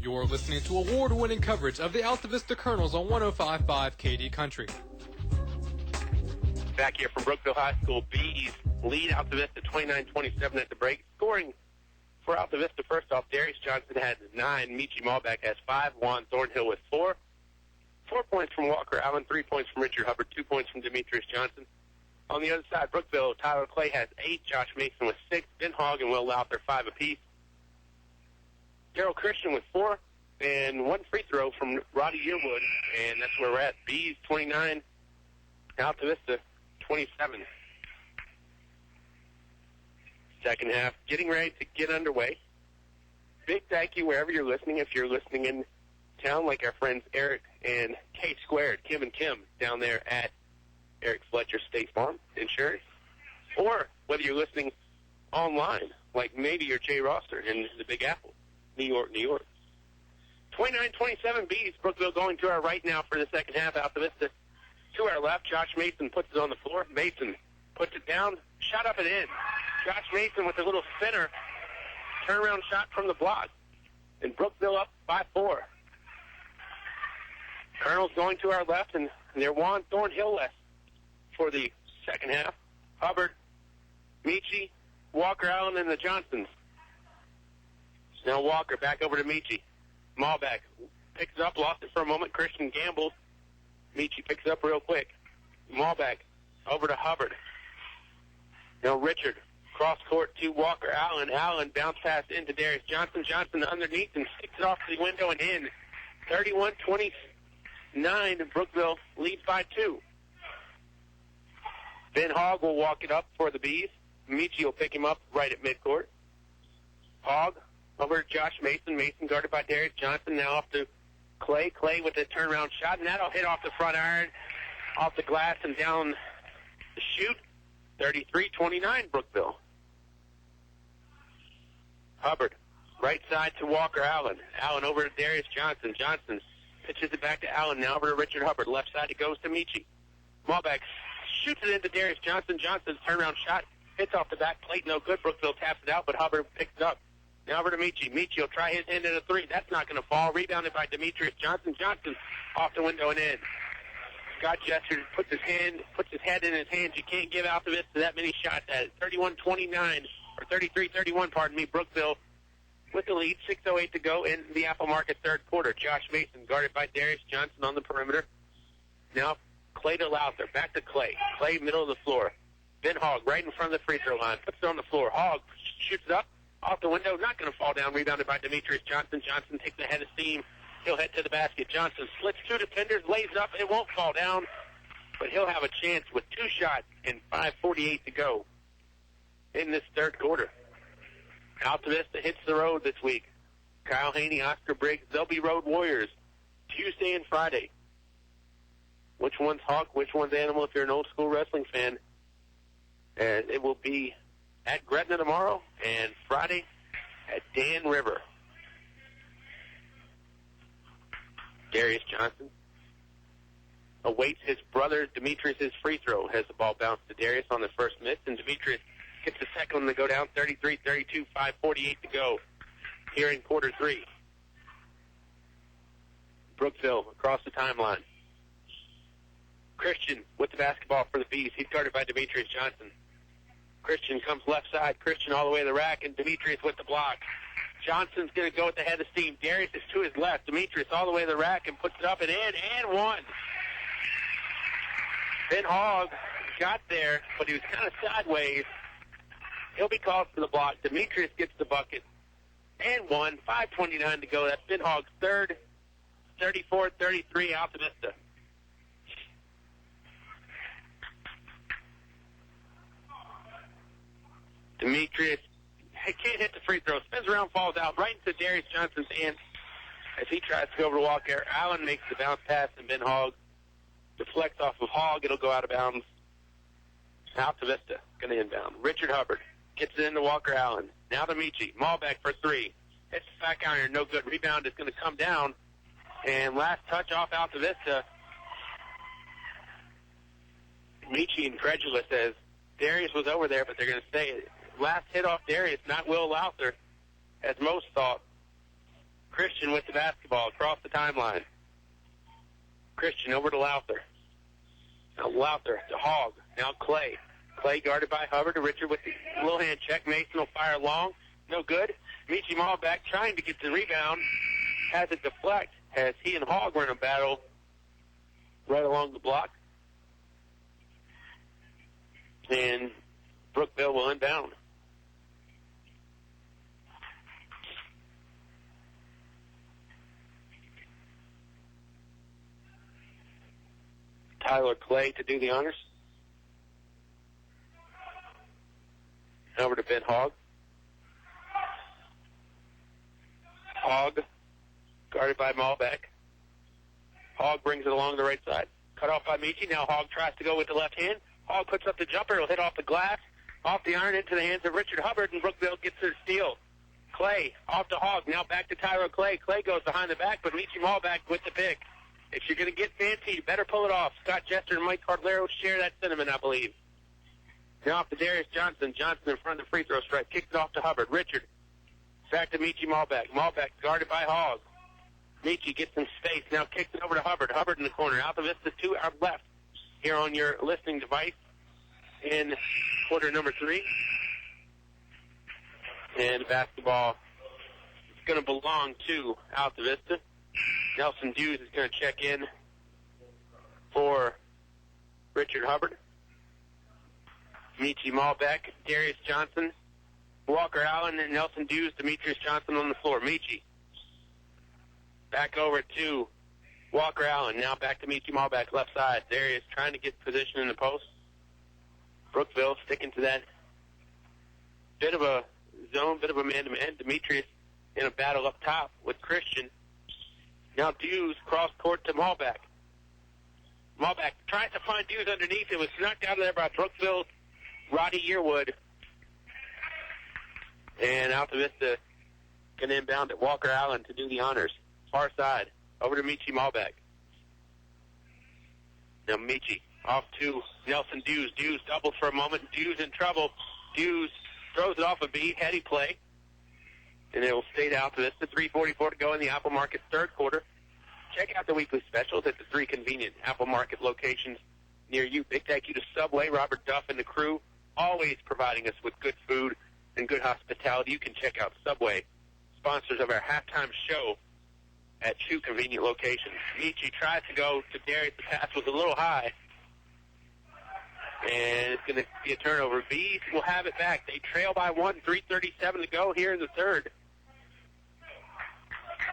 You're listening to award-winning coverage of the Altavista Colonels on 105.5 KD Country. Back here from Brookville High School, Bees lead Altavista 29-27 at the break. Scoring for Altavista, first off, Darius Johnson had 9. Michi Malbeck has 5. Juan Thornhill with 4. 4 points from Walker Allen, 3 points from Richard Hubbard, 2 points from Demetrius Johnson. On the other side, Brookville, Tyler Clay has 8. Josh Mason with 6. Ben Hogg and Will Lowther 5 apiece. Daryl Christian with 4, and 1 free throw from Roddy Yearwood, and that's where we're at. Bees 29, Altavista 27. Second half getting ready to get underway. Big thank you wherever you're listening. If you're listening in town, like our friends Eric and K Squared, Kim and Kim, down there at Eric Fletcher State Farm Insurance, or whether you're listening online, like maybe you're Jay Roster in the Big Apple. New York, New York. 29-27 Bees. Brookville going to our right now for the second half. Altavista to our left. Josh Mason puts it on the floor. Mason puts it down. Shot up and in. Josh Mason with a little spinner. Turnaround shot from the block. And Brookville up by 4. Colonels going to our left, and they're Juan Thornhill left for the second half. Hubbard, Michi, Walker Allen, and the Johnsons. Now Walker back over to Michi. Malbeck picks it up, lost it for a moment. Christian gambles. Michi picks it up real quick. Malbeck over to Hubbard. Now Richard cross court to Walker Allen. Allen bounce pass into Darius Johnson. Johnson underneath and sticks it off to the window and in. 31-29. Brookville leads by 2. Ben Hogg will walk it up for the Bees. Michi will pick him up right at midcourt. Hogg over to Josh Mason. Mason guarded by Darius Johnson. Now off to Clay. Clay with a turnaround shot, and that'll hit off the front iron, off the glass, and down the chute. 33-29, Brookville. Hubbard, right side to Walker Allen. Allen over to Darius Johnson. Johnson pitches it back to Allen. Now over to Richard Hubbard. Left side it goes to Michi. Malbeck shoots it into Darius Johnson. Johnson's turnaround shot hits off the back plate. No good. Brookville taps it out, but Hubbard picks it up. Now over to Michi. Michi will try his end at a 3. That's not going to fall. Rebounded by Demetrius Johnson. Johnson off the window and in. Scott Jester puts his head in his hands. You can't give Altavista that many shots at it. 31-29, or 33-31, pardon me. Brookville with the lead. 6:08 to go in the Apple Market third quarter. Josh Mason guarded by Darius Johnson on the perimeter. Now Clay to Lowther. Back to Clay. Clay middle of the floor. Ben Hogg right in front of the free throw line. Puts it on the floor. Hogg shoots it up. Off the window, not going to fall down. Rebounded by Demetrius Johnson. Johnson takes the head of steam. He'll head to the basket. Johnson splits 2 defenders, lays up. It won't fall down, but he'll have a chance with 2 shots and 5:48 to go in this third quarter. Altavista hits the road this week. Kyle Haney, Oscar Briggs, they'll be road warriors Tuesday and Friday. Which one's hawk, which one's animal if you're an old school wrestling fan? And it will be at Gretna tomorrow, and Friday at Dan River. Darius Johnson awaits his brother Demetrius' free throw. Has the ball bounced to Darius on the first miss, and Demetrius gets the second one to go down. 33-32, 5:48 to go here in quarter 3. Brookville across the timeline. Christian with the basketball for the Bees. He's guarded by Demetrius Johnson. Christian comes left side. Christian all the way to the rack, and Demetrius with the block. Johnson's going to go at the head of steam. Darius is to his left. Demetrius all the way to the rack and puts it up and in, and one. Ben Hogg got there, but he was kind of sideways. He'll be called for the block. Demetrius gets the bucket. And 1, 5:29 to go. That's Ben Hogg's third. 34-33, Altavista. Demetrius can't hit the free throw. Spins around, falls out right into Darius Johnson's hands as he tries to go over to Walker. Allen makes the bounce pass, and Ben Hogg deflects off of Hogg. It'll go out of bounds. Altavista going to inbound. Richard Hubbard gets it into Walker Allen. Now to Michi. Malbeck for 3. Hits the back iron. No good. Rebound is going to come down. And last touch off Altavista. Michi incredulous says Darius was over there, but they're going to say it. Last hit off Darius, not Will Louther, as most thought. Christian with the basketball across the timeline. Christian over to Louther. Now Louther to Hogg. Now Clay. Clay guarded by Hubbard to Richard with the little hand check. Mason will fire long. No good. Michi Malbeck trying to get the rebound. Has it deflect as he and Hogg were in a battle right along the block. And Brookville will inbound. Tyler Clay to do the honors. Over to Ben Hogg. Hogg, guarded by Malbeck. Hogg brings it along the right side. Cut off by Michi. Now Hogg tries to go with the left hand. Hogg puts up the jumper. It'll hit off the glass, off the iron into the hands of Richard Hubbard, and Brookville gets their steal. Clay off to Hogg. Now back to Tyler Clay. Clay goes behind the back, but Michi Malbeck with the pick. If you're going to get fancy, you better pull it off. Scott Jester and Mike Cardlero share that sentiment, I believe. Now off to Darius Johnson. Johnson in front of the free throw stripe. Kicks it off to Hubbard. Richard. Back to Michi Malbeck. Malbeck guarded by Hogg. Michi gets some space. Now kicks it over to Hubbard. Hubbard in the corner. Altavista 2 out left here on your listening device in quarter number 3. And basketball is going to belong to Altavista. Nelson Hughes is going to check in for Richard Hubbard. Michi Malbeck, Darius Johnson, Walker Allen, and Nelson Hughes, Demetrius Johnson on the floor. Michi. Back over to Walker Allen. Now back to Michi Malbeck, left side. Darius trying to get position in the post. Brookville sticking to that bit of a zone, bit of a man-to-man. Demetrius in a battle up top with Christian. Now Hughes cross court to Malbeck. Malbeck tries to find Hughes underneath. It was knocked out of there by Brookville's Roddy Yearwood. And Altavista can inbound at Walker Allen to do the honors. Far side. Over to Michi Malbeck. Now Michi off to Nelson Hughes. Hughes doubles for a moment. Hughes in trouble. Hughes throws it off a beat. Heady play. And it will stay to Altavista. 3:44 to go in the Apple Market third quarter. Check out the weekly specials at the 3 convenient Apple Market locations near you. Big thank you to Subway, Robert Duff, and the crew, always providing us with good food and good hospitality. You can check out Subway, sponsors of our halftime show, at 2 convenient locations. Michi tries to go to Darius. The pass was a little high. And it's going to be a turnover. Bees will have it back. They trail by 1, 3:37 to go here in the third.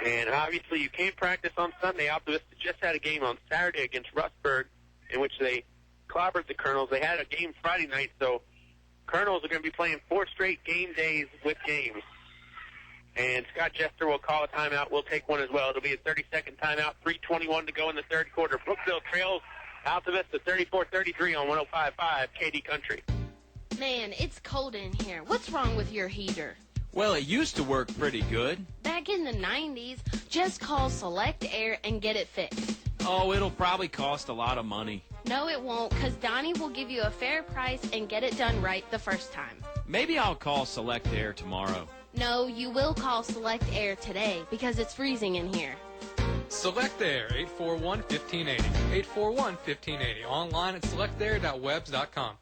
And obviously you can't practice on Sunday. Altavista just had a game on Saturday against Rustburg in which they clobbered the Colonels. They had a game Friday night, so Colonels are going to be playing 4 straight game days with games. And Scott Jester will call a timeout. We'll take one as well. It'll be a 30-second timeout. 3:21 to go in the third quarter. Brookville trails Altavista 34-33 on 105.5 KD Country. Man, it's cold in here. What's wrong with your heater? Well, it used to work pretty good. Back in the 90s, just call Select Air and get it fixed. Oh, it'll probably cost a lot of money. No, it won't, because Donnie will give you a fair price and get it done right the first time. Maybe I'll call Select Air tomorrow. No, you will call Select Air today, because it's freezing in here. Select Air, 841-1580. 841-1580. Online at selectair.webs.com.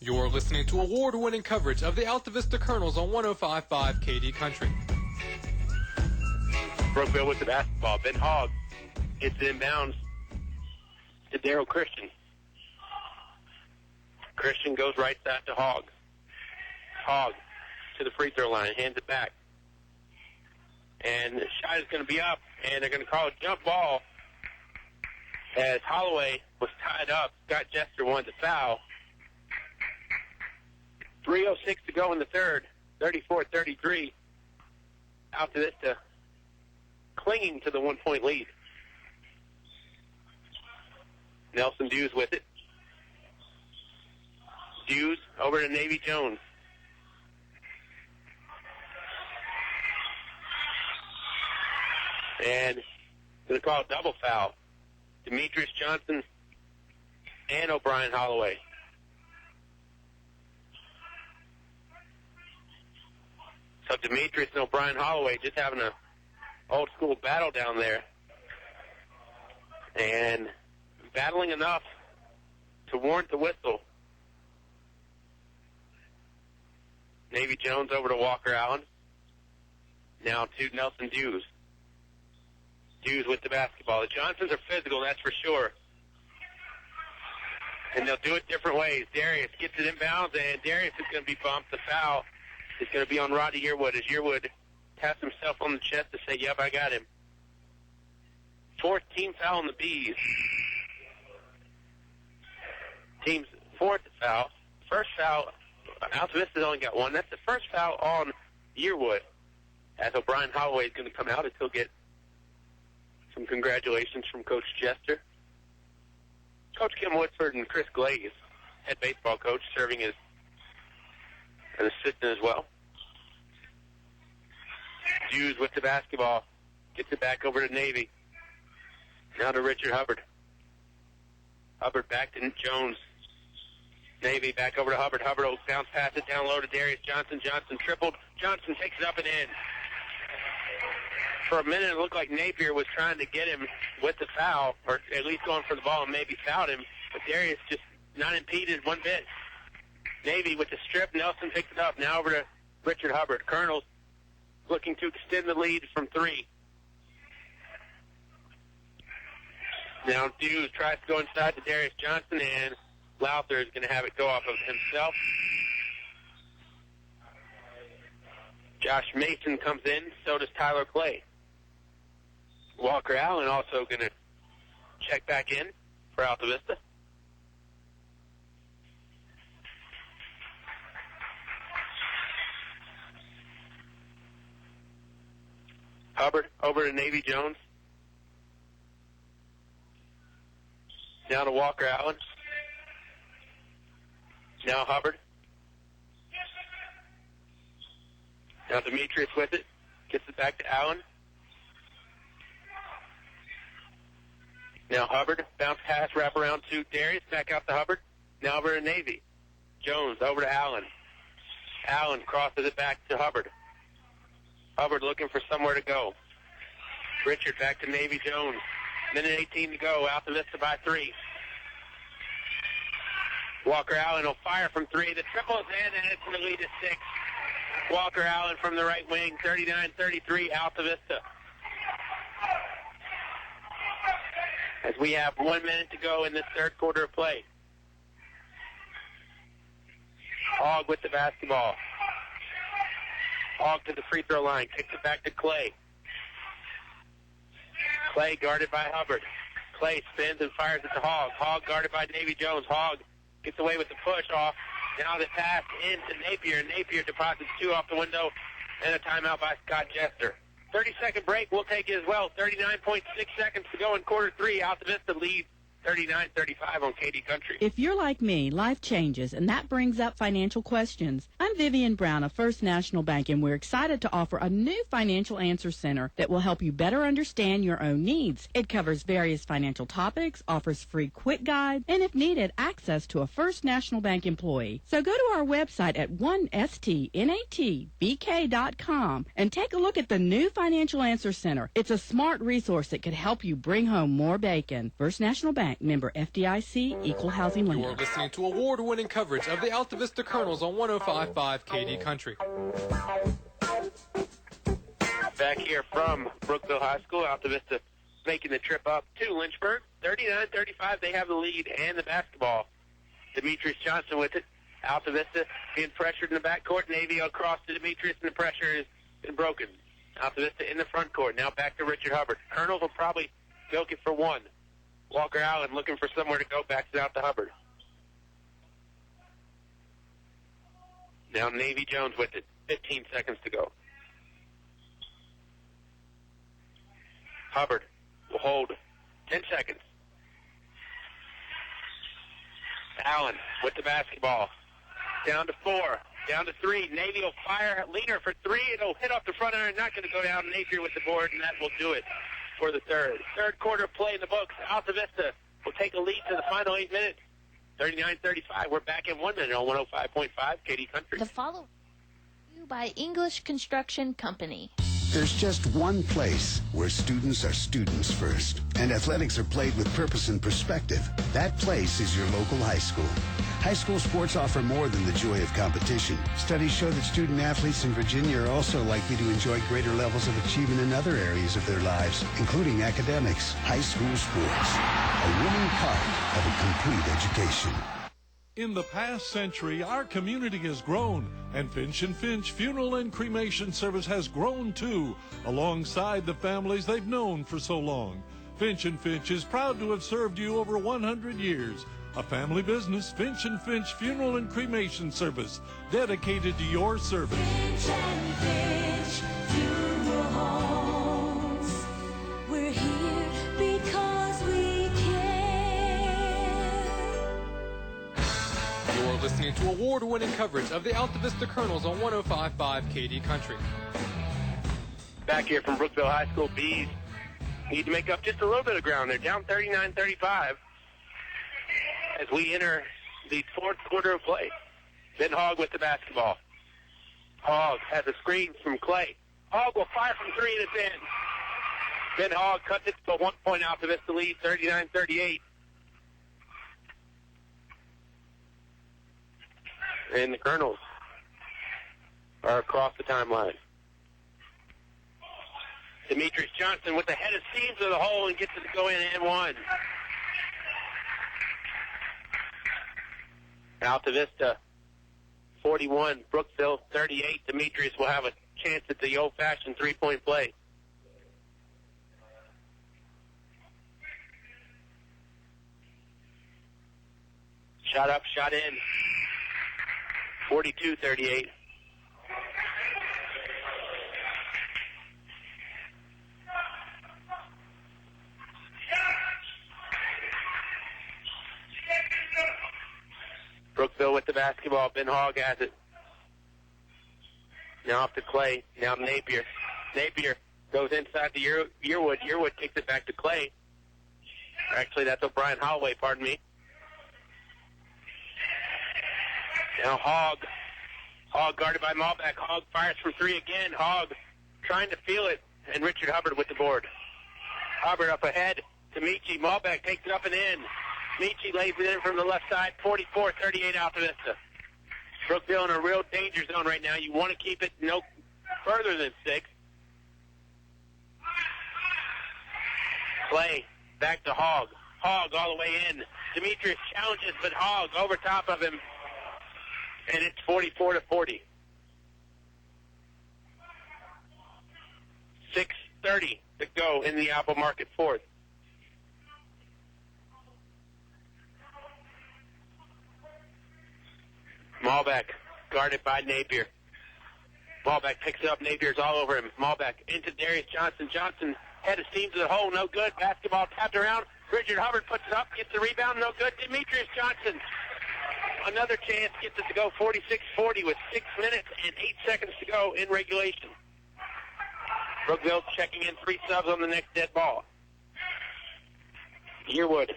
You're listening to award-winning coverage of the Altavista Colonels on 105.5 KD Country. Brookville with the basketball. Ben Hogg gets it inbounds to Daryl Christian. Christian goes right side to Hogg. Hogg to the free throw line, hands it back. And the shot is going to be up, and they're going to call a jump ball as Holloway was tied up. Scott Jester wanted the foul. 3:06 to go in the third, 34-33. Altavista clinging to the 1-point lead. Nelson Dews with it. Dews over to Navy Jones. And going to call a double foul. Demetrius Johnson and O'Brien Holloway. So Demetrius and O'Brien Holloway just having a old school battle down there. And battling enough to warrant the whistle. Navy Jones over to Walker Allen. Now to Nelson Dews. Dews with the basketball. The Johnsons are physical, that's for sure. And they'll do it different ways. Darius gets it inbounds, and Darius is going to be bumped. The foul is going to be on Roddy Yearwood as Yearwood taps himself on the chest to say, yep, I got him. Fourth team foul on the Bees. Team's fourth foul. First foul, Altavista's only got one. That's the first foul on Yearwood. As O'Brien Holloway is going to come out, and he'll get some congratulations from Coach Jester. Coach Kim Woodford and Chris Glaze, head baseball coach, serving as an assistant as well. Dews with the basketball. Gets it back over to Navy. Now to Richard Hubbard. Hubbard back to Jones. Navy back over to Hubbard. Hubbard will bounce pass it down low to Darius Johnson. Johnson tripled. Johnson takes it up and in. For a minute, it looked like Napier was trying to get him with the foul, or at least going for the ball and maybe fouled him. But Darius just not impeded one bit. Navy with the strip. Nelson picks it up. Now over to Richard Hubbard. Colonels looking to extend the lead from three. Now Dews tries to go inside to Darius Johnson, and Lowther is going to have it go off of himself. Josh Mason comes in, so does Tyler Clay. Walker Allen also going to check back in for Altavista. Hubbard over to Navy Jones. Now to Walker Allen. Now Hubbard. Now Demetrius with it. Gets it back to Allen. Now Hubbard. Bounce pass, wrap around to Darius. Back out to Hubbard. Now over to Navy. Jones over to Allen. Allen crosses it back to Hubbard. Hubbard looking for somewhere to go. Richard back to Navy Jones. Minute 18 to go. Altavista by 3. Walker Allen will fire from 3. The triple is in, and it's going to lead to 6. Walker Allen from the right wing, 39-33, Altavista. As we have 1 minute to go in this third quarter of play. Hogg with the basketball. Hogg to the free throw line, kicks it back to Clay. Clay guarded by Hubbard. Clay spins and fires it to Hogg. Hogg guarded by Navy Jones. Hogg gets away with the push off. Now the pass into Napier. Napier deposits 2 off the window, and a timeout by Scott Jester. 30-second break. We'll take it as well. 39.6 seconds to go in quarter 3. Altavista leads 39-35 on KD Country. If you're like me, life changes, and that brings up financial questions. I'm Vivian Brown of First National Bank, and we're excited to offer a new financial answer center that will help you better understand your own needs. It covers various financial topics, offers free quick guides, and if needed, access to a First National Bank employee. So go to our website at 1stnatbk.com and take a look at the new financial answer center. It's a smart resource that could help you bring home more bacon. First National Bank, member FDIC, equal housing lender. You're listening to award-winning coverage of the Altavista Colonels on 105.5 KD Country. Back here from Brookville High School, Altavista making the trip up to Lynchburg. 39-35, they have the lead and the basketball. Demetrius Johnson with it. Altavista being pressured in the backcourt. Navy across to Demetrius, and the pressure has been broken. Altavista in the front court. Now back to Richard Hubbard. Colonels will probably milk it for one. Walker Allen looking for somewhere to go. Backs it out to Hubbard. Now Navy Jones with it. 15 seconds to go. Hubbard will hold 10 seconds. Allen with the basketball. Down to 4. Down to 3. Navy will fire at Leaner for 3. It'll hit off the front iron. Not going to go down. Napier with the board, and that will do it for the third. Third quarter play in the books. Altavista will take a lead to the final 8 minutes. 39-35. We're back in 1 minute on 105.5 KD Country. The follow by English Construction Company. There's just one place where students are students first, and athletics are played with purpose and perspective. That place is your local high school. High school sports offer more than the joy of competition. Studies show that student athletes in Virginia are also likely to enjoy greater levels of achievement in other areas of their lives, including academics. High school sports, a winning part of a complete education. In the past century, our community has grown, and Finch & Finch Funeral and Cremation Service has grown too, alongside the families they've known for so long. Finch & Finch is proud to have served you over 100 years. A family business, Finch & Finch Funeral and Cremation Service, dedicated to your service. Finch & Finch Funeral Homes. We're here because we care. You're listening to award-winning coverage of the Altavista Colonels on 105.5 KD Country. Back here from Brookville High School, Bees need to make up just a little bit of ground. They're down 39-35 as we enter the fourth quarter of play. Ben Hogg with the basketball. Hogg has a screen from Clay. Hogg will fire from 3 and it's in. Ben Hogg cuts it to a 1 point Altavista lead, 39-38. And the Colonels are across the timeline. Demetrius Johnson with the head of steam to the hole and gets it to go in and one. Altavista 41, Brookville 38. Demetrius will have a chance at the old-fashioned three-point play. Shot up, shot in. 42-38. Brookville with the basketball. Ben Hogg has it. Now off to Clay. Now Napier. Napier goes inside to Yearwood. Yearwood kicks it back to Clay. Actually, that's O'Brien Holloway, pardon me. Now Hogg. Hogg guarded by Malbeck. Hogg fires from 3 again. Hogg trying to feel it. And Richard Hubbard with the board. Hubbard up ahead to Michi. Malbeck takes it up and in. Michi lays it in from the left side. 44-38 Altavista. Brookville in a real danger zone right now. You want to keep it no further than 6. Clay back to Hogg. Hogg all the way in. Demetrius challenges, but Hogg over top of him. And it's 44-40. 6:30 to go in the Apple Market fourth. Malbeck guarded by Napier. Malbeck picks it up. Napier's all over him. Malbeck into Darius Johnson. Johnson head of steam to the hole. No good. Basketball tapped around. Richard Hubbard puts it up. Gets the rebound. No good. Demetrius Johnson. Another chance. Gets it to go 46-40 with 6 minutes and 8 seconds to go in regulation. Brookville checking in 3 subs on the next dead ball. Yearwood.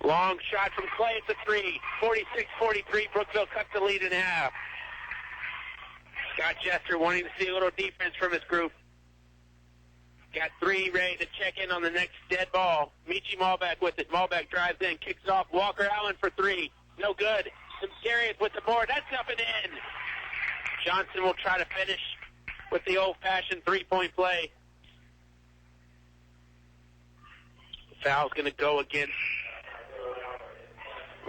Long shot from Clay. It's a 3. 46-43. Brookville cuts the lead in half. Scott Jester wanting to see a little defense from his group. Got 3 ready to check in on the next dead ball. Michi Malbeck with it. Malbeck drives in, kicks it off. Walker Allen for 3. No good. Darius with the board. That's up and in. Johnson will try to finish with the old-fashioned three-point play. Foul's going to go against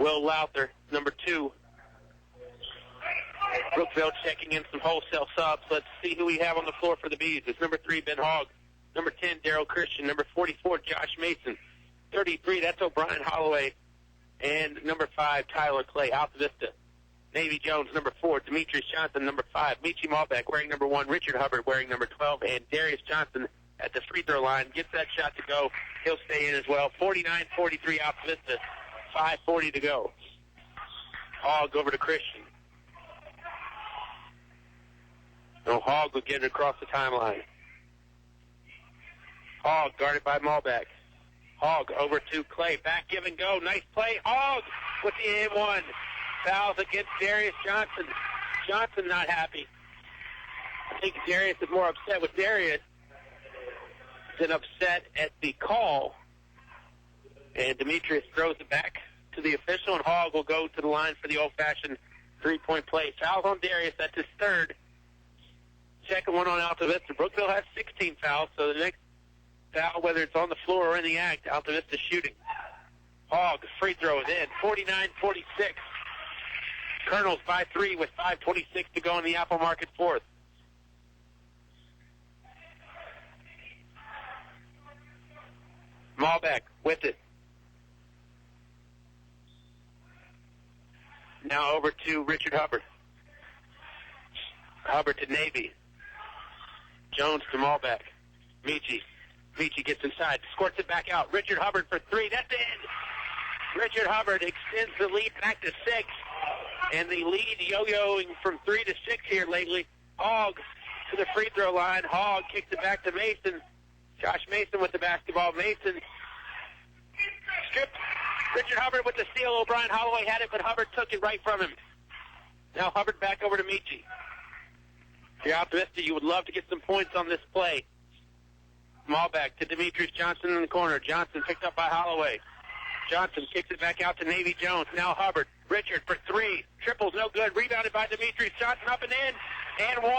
Will Lowther, number 2. Brookville checking in some wholesale subs. Let's see who we have on the floor for the Bees. It's number 3, Ben Hogg. Number 10, Daryl Christian. Number 44, Josh Mason. 33, that's O'Brien Holloway. And number 5, Tyler Clay. Altavista. Navy Jones, number 4. Demetrius Johnson, number 5. Michi Malbeck wearing number 1. Richard Hubbard wearing number 12. And Darius Johnson at the free throw line gets that shot to go. He'll stay in as well. 49-43 Altavista. 5:40 to go. Hogg over to Christian. No, Hogg will get it across the timeline. Hogg guarded by Malbeck. Hogg over to Clay. Back, give and go. Nice play. Hogg with the and-1. Fouls against Darius Johnson. Johnson not happy. I think Darius is more upset with Darius than upset at the call. And Demetrius throws it back to the official, and Hogg will go to the line for the old-fashioned three-point play. Fouls on Darius. That's his third. Second one on Altavista. Brookville has 16 fouls, so the next foul, whether it's on the floor or in the act, Altavista shooting. Hogg, free throw is in. 49-46. Colonels by 3 with 5:26 to go in the Apple Market fourth. Malbeck with it. Now over to Richard Hubbard. Hubbard to Navy. Jones to Malbeck. Michi gets inside, squirts it back out. Richard Hubbard for 3. That's in. Richard Hubbard extends the lead back to 6. And the lead yo-yoing from 3 to 6 here lately. Hogg to the free throw line. Hogg kicks it back to Mason. Josh Mason with the basketball. Mason stripped. Richard Hubbard with the steal. O'Brien Holloway had it, but Hubbard took it right from him. Now Hubbard back over to Michi. If you're Altavista, you would love to get some points on this play. Malbeck to Demetrius Johnson in the corner. Johnson picked up by Holloway. Johnson kicks it back out to Navy Jones. Now Hubbard. Richard for 3. Triple's no good. Rebounded by Demetrius Johnson. Up and in. And 1.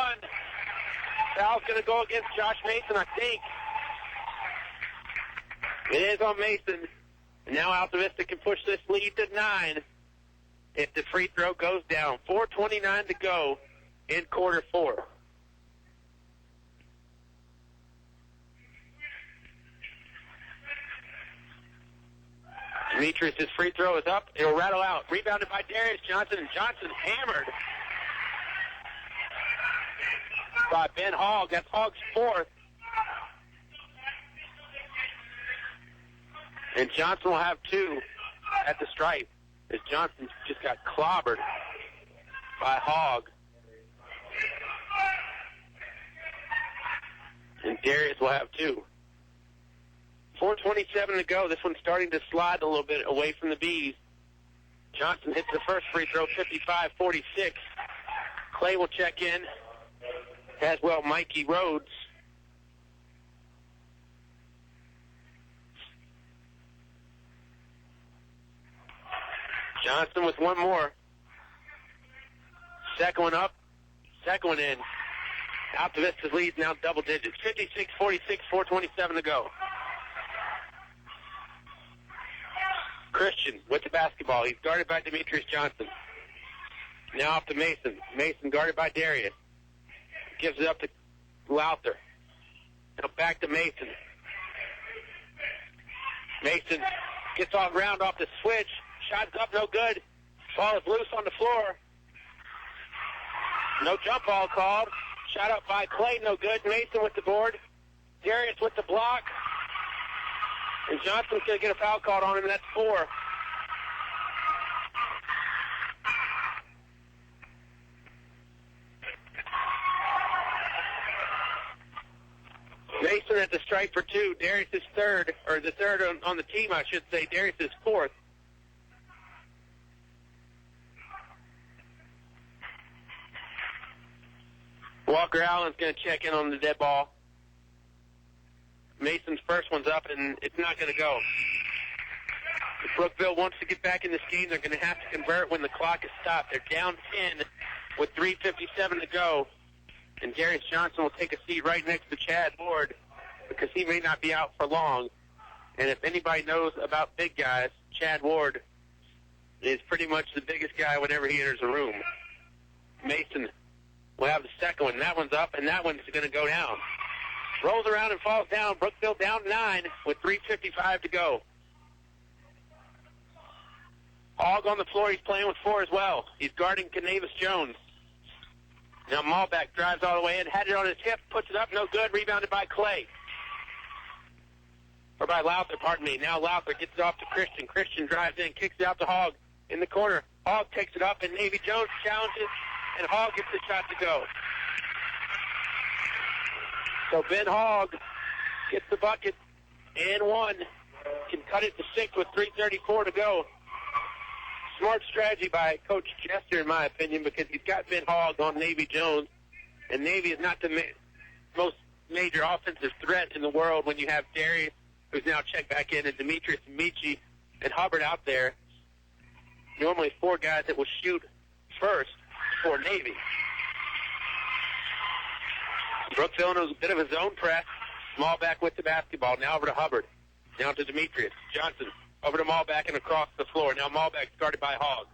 Foul's going to go against Josh Mason, I think. It is on Mason. And now Altavista can push this lead to 9 if the free throw goes down. 4:29 to go in quarter 4. Demetrius' free throw is up. It'll rattle out. Rebounded by Darius Johnson, and Johnson hammered by Ben Hogg. That's Hogg's 4th. And Johnson will have 2 at the stripe as Johnson just got clobbered by Hogg. And Darius will have 2. 4:27 to go. This one's starting to slide a little bit away from the Bees. Johnson hits the first free throw, 55-46. Clay will check in, as well Mikey Rhodes. Johnson with one more. Second one up, second one in. Altavista's lead now double digits. 56-46, 4:27 to go. Christian with the basketball. He's guarded by Demetrius Johnson. Now off to Mason. Mason guarded by Darius. Gives it up to Lowther. Now back to Mason. Mason gets on ground off the switch. Shot's up, no good. Ball is loose on the floor. No jump ball called. Shot up by Clay, no good. Mason with the board. Darius with the block. And Johnson's going to get a foul called on him, and that's 4. Mason at the stripe for 2. Darius is 3rd, or the 3rd on the team, I should say. Darius is 4th. Walker Allen's going to check in on the dead ball. Mason's first one's up, and it's not going to go. If Brookville wants to get back in this game, they're going to have to convert when the clock is stopped. They're down 10 with 3:57 to go, and Darius Johnson will take a seat right next to Chad Ward because he may not be out for long. And if anybody knows about big guys, Chad Ward is pretty much the biggest guy whenever he enters a room. Mason will have the second one. That one's up, and that one's going to go down. Rolls around and falls down. Brookville down 9 with 3:55 to go. Hogg on the floor. He's playing with 4 as well. He's guarding Canavis Jones. Now Malbeck drives all the way in, had it on his hip, puts it up, no good. Rebounded by Clay. Or by Lowther, pardon me. Now Lowther gets it off to Christian. Christian drives in, kicks it out to Hogg in the corner. Hogg takes it up, and Navy Jones challenges, and Hogg gets the shot to go. So Ben Hogg gets the bucket and 1. Can cut it to 6 with 3:34 to go. Smart strategy by Coach Chester, in my opinion, because he's got Ben Hogg on Navy Jones, and Navy is not the most major offensive threat in the world when you have Darius, who's now checked back in, and Demetrius, Michi, and Hubbard out there. Normally 4 guys that will shoot first for Navy. Brookville in a bit of a zone press. Malbeck with the basketball. Now over to Hubbard. Now to Demetrius. Johnson over to Malbeck and across the floor. Now Malbeck guarded by Hogg.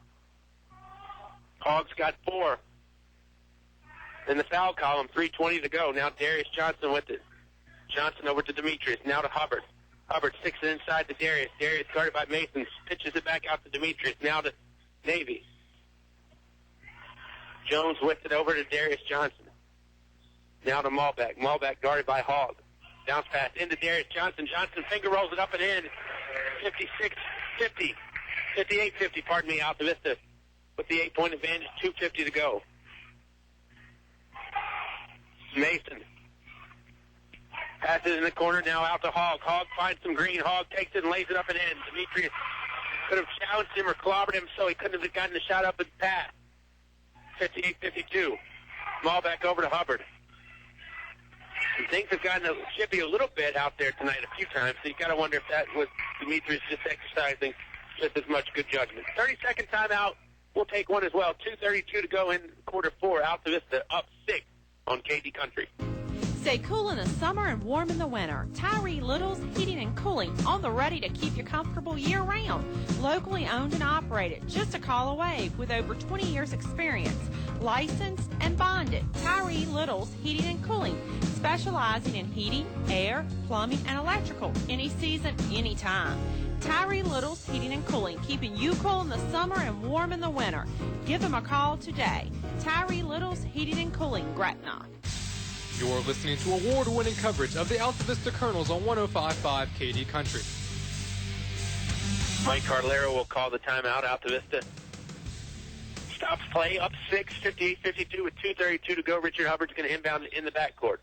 Hogg's got 4 in the foul column. 3:20 to go. Now Darius Johnson with it. Johnson over to Demetrius. Now to Hubbard. Hubbard sticks it inside to Darius. Darius guarded by Mason. Pitches it back out to Demetrius. Now to Navy. Jones with it over to Darius Johnson. Now to Malbeck. Malbeck guarded by Hogg. Bounce pass into Darius Johnson. Johnson finger rolls it up and in. 56-50. 58-50, pardon me, Altavista with the 8-point advantage. 2:50 to go. Mason passes in the corner, now out to Hogg. Hogg finds some green. Hogg takes it and lays it up and in. Demetrius could have challenged him or clobbered him, so he couldn't have gotten the shot up and pass. 58-52. Malbeck over to Hubbard. And things have gotten chippy a little bit out there tonight a few times, so you got to wonder if that was Demetrius just exercising just as much good judgment. 30-second timeout. We'll take one as well. 2:32 to go in quarter 4. Altavista up 6 on KD Country. Stay cool in the summer and warm in the winter. Tyree Little's Heating and Cooling, on the ready to keep you comfortable year-round. Locally owned and operated, just a call away, with over 20 years experience. Licensed and bonded. Tyree Little's Heating and Cooling, specializing in heating, air, plumbing, and electrical. Any season, anytime. Tyree Little's Heating and Cooling, keeping you cool in the summer and warm in the winter. Give them a call today. Tyree Little's Heating and Cooling, Gretna. You're listening to award-winning coverage of the Altavista Colonels on 105.5 KD Country. Mike Cardellaro will call the timeout. Altavista stops play, up 6, 58-52 with 2:32 to go. Richard Hubbard's going to inbound in the backcourt.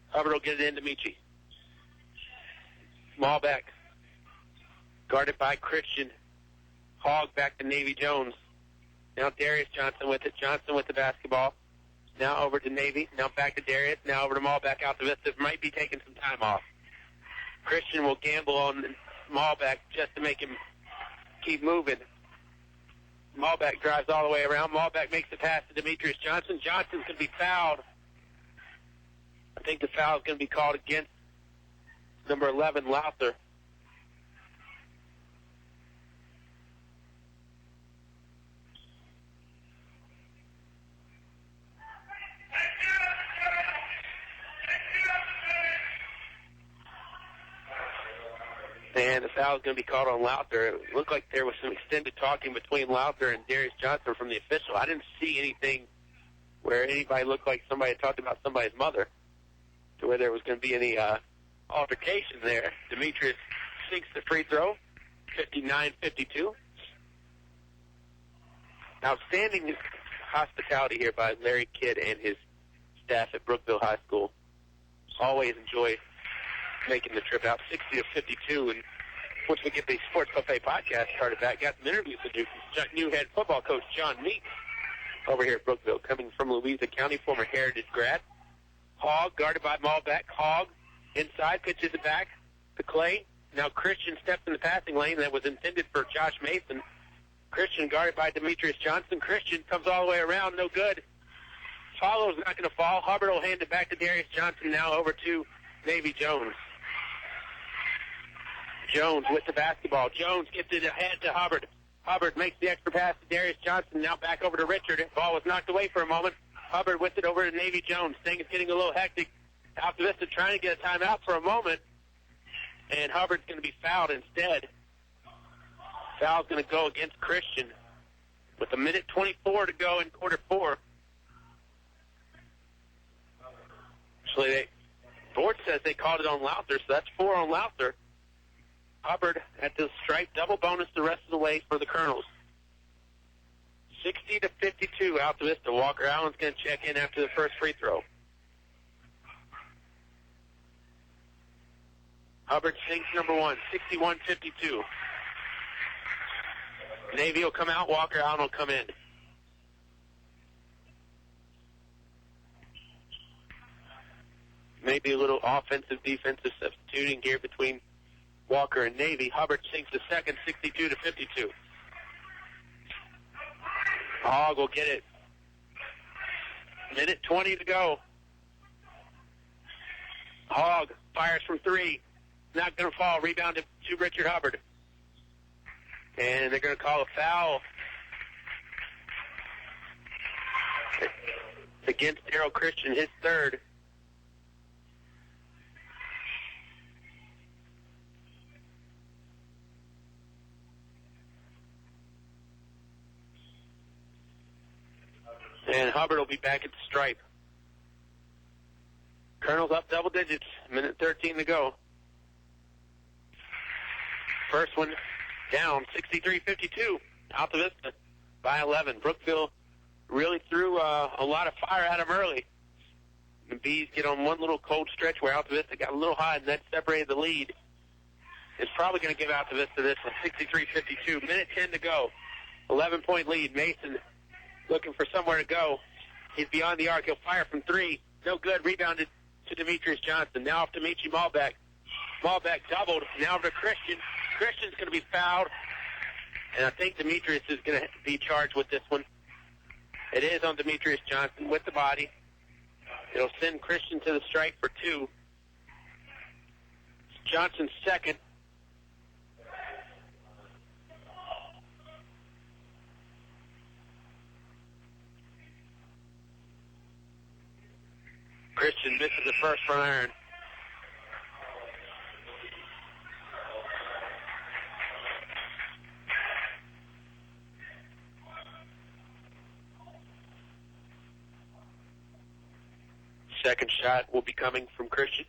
Hubbard will get it into Michi. Malbeck, guarded by Christian. Hogg back to Navy Jones. Now Darius Johnson with it. Johnson with the basketball. Now over to Navy. Now back to Darius. Now over to Malbeck. Altavista might be taking some time off. Christian will gamble on Malbeck just to make him keep moving. Malbeck drives all the way around. Malbeck makes the pass to Demetrius Johnson. Johnson's going to be fouled. I think the foul is going to be called against number 11, Lowther. And the foul is going to be called on Lowther. It looked like there was some extended talking between Lowther and Darius Johnson from the official. I didn't see anything where anybody looked like somebody had talked about somebody's mother, to where there was going to be any altercation there. Demetrius sinks the free throw, 59-52. Outstanding hospitality here by Larry Kidd and his staff at Brookville High School. Always enjoy making the trip out. 60-52, and once we get the Sports Buffet podcast started back, got some interviews to do from new head football coach John Meek over here at Brookville, coming from Louisa County, former Heritage grad. Hogg guarded by Malbeck. Hogg inside, pitches it back to Clay. Now Christian steps in the passing lane that was intended for Josh Mason. Christian guarded by Demetrius Johnson. Christian comes all the way around, no good. Follow's not going to fall. Hubbard will hand it back to Darius Johnson, now over to Navy Jones. Jones with the basketball. Jones gets it ahead to Hubbard. Hubbard makes the extra pass to Darius Johnson. Now back over to Richard. The ball was knocked away for a moment. Hubbard with it over to Navy Jones. Things getting a little hectic. Altavista trying to get a timeout for a moment. And Hubbard's going to be fouled instead. Foul's going to go against Christian with 1:24 to go in quarter 4. Actually, board says they called it on Lowther, so that's 4 on Lowther. Hubbard at the stripe, double bonus the rest of the way for the Colonels. 60-52, Altavista. Walker Allen's going to check in after the first free throw. Hubbard sinks number 1, 61-52. Navy will come out, Walker Allen will come in. Maybe a little offensive, defensive substituting here between Walker and Navy. Hubbard sinks the second, 62-52. Hogg will get it. 1:20 to go. Hogg fires from 3. Not going to fall. Rebound to Richard Hubbard. And they're going to call a foul against Darrell Christian, his third. And Hubbard will be back at the stripe. Colonel's up double digits. 1:13 to go. First one down, 63-52. Altavista by 11. Brookville really threw a lot of fire at them early. The Bees get on one little cold stretch where Altavista got a little hot, and that separated the lead. It's probably going to give Altavista this one, 63-52. 1:10 to go. 11-point lead. Mason looking for somewhere to go. He's beyond the arc. He'll fire from 3. No good. Rebounded to Demetrius Johnson. Now off to Michi Malbeck. Malbeck doubled. Now to Christian. Christian's going to be fouled. And I think Demetrius is going to be charged with this one. It is on Demetrius Johnson with the body. It'll send Christian to the strike for 2. It's Johnson's second. Christian misses the first front iron. Second shot will be coming from Christian.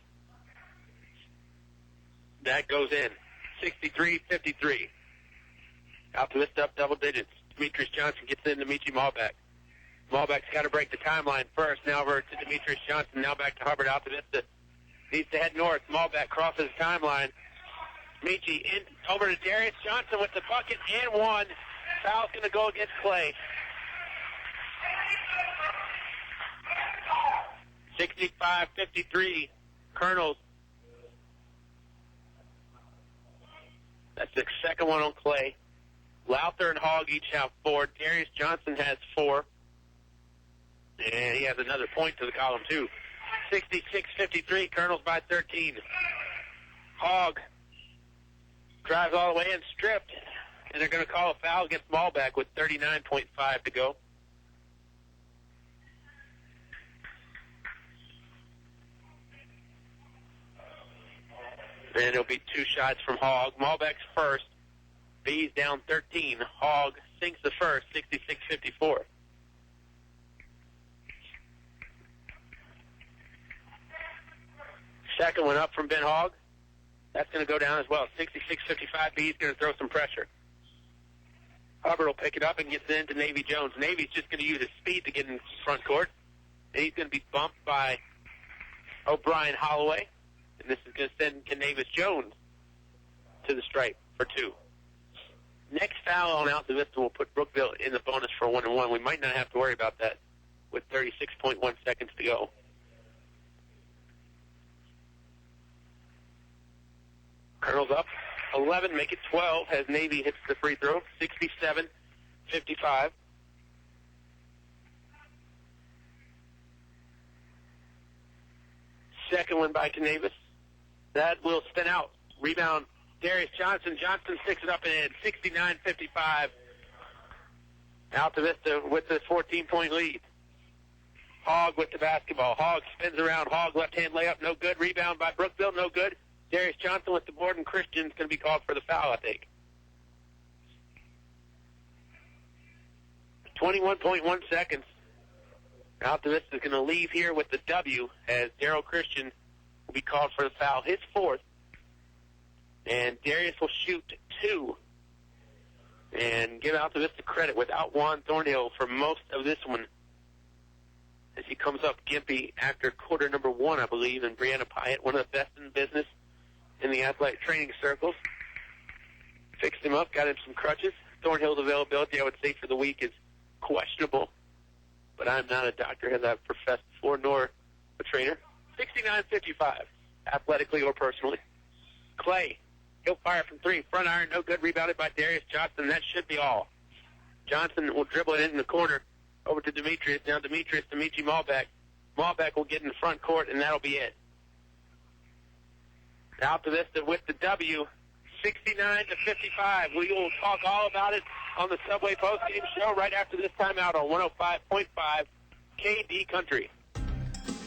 That goes in. 63-53. Altavista up double digits. Demetrius Johnson gets into Michi Malbeck. Malbeck's got to break the timeline first. Now over to Demetrius Johnson. Now back to Hubbard. Altavista needs to head north. Malbeck crosses the timeline. Michi in over to Darius Johnson with the bucket and 1. Foul's going to go against Clay. 65-53. Colonels. That's the second one on Clay. Lowther and Hogg each have 4. Darius Johnson has 4. And he has another point to the column, too. 66-53, Colonels by 13. Hogg drives all the way in, stripped. And they're going to call a foul against Malbeck with 39.5 to go. And it'll be 2 shots from Hogg. Malbeck's first. B's down 13. Hogg sinks the first, 66-54. Second one up from Ben Hogg. That's going to go down as well. 66-55. B's going to throw some pressure. Hubbard will pick it up and gets into Navy Jones. Navy's just going to use his speed to get in front court. And he's going to be bumped by O'Brien Holloway. And this is going to send Canavis Jones to the stripe for 2. Next foul on Altavista will put Brookville in the bonus for 1-1. We might not have to worry about that with 36.1 seconds to go. Colonels up 11, make it 12 as Navy hits the free throw, 67-55. Second one by Canavis. That will spin out. Rebound Darius Johnson. Johnson sticks it up and in, 69-55. Altavista with this 14-point lead. Hogg with the basketball. Hogg spins around. Hogg left-hand layup, no good. Rebound by Brookville, no good. Darius Johnson with the board, and Christian's going to be called for the foul, I think. 21.1 seconds. Altavista is going to leave here with the W as Daryl Christian will be called for the foul, his fourth. And Darius will shoot 2. And give Altavista credit without Juan Thornhill for most of this one, as he comes up gimpy after quarter number 1, I believe, and Brianna Pyatt, one of the best in business in the athletic training circles, fixed him up, got him some crutches. Thornhill's availability, I would say, for the week is questionable, but I'm not a doctor, as I've professed before, nor a trainer. 69-55, athletically or personally. Clay, he'll fire from 3. Front iron, no good. Rebounded by Darius Johnson. That should be all. Johnson will dribble it in the corner over to Demetrius. Now Demetrius to Michi Malbeck. Malbeck will get in the front court, and that'll be it. Altavista with the W, 69-55. We will talk all about it on the Subway postgame show right after this timeout on 105.5 KD Country.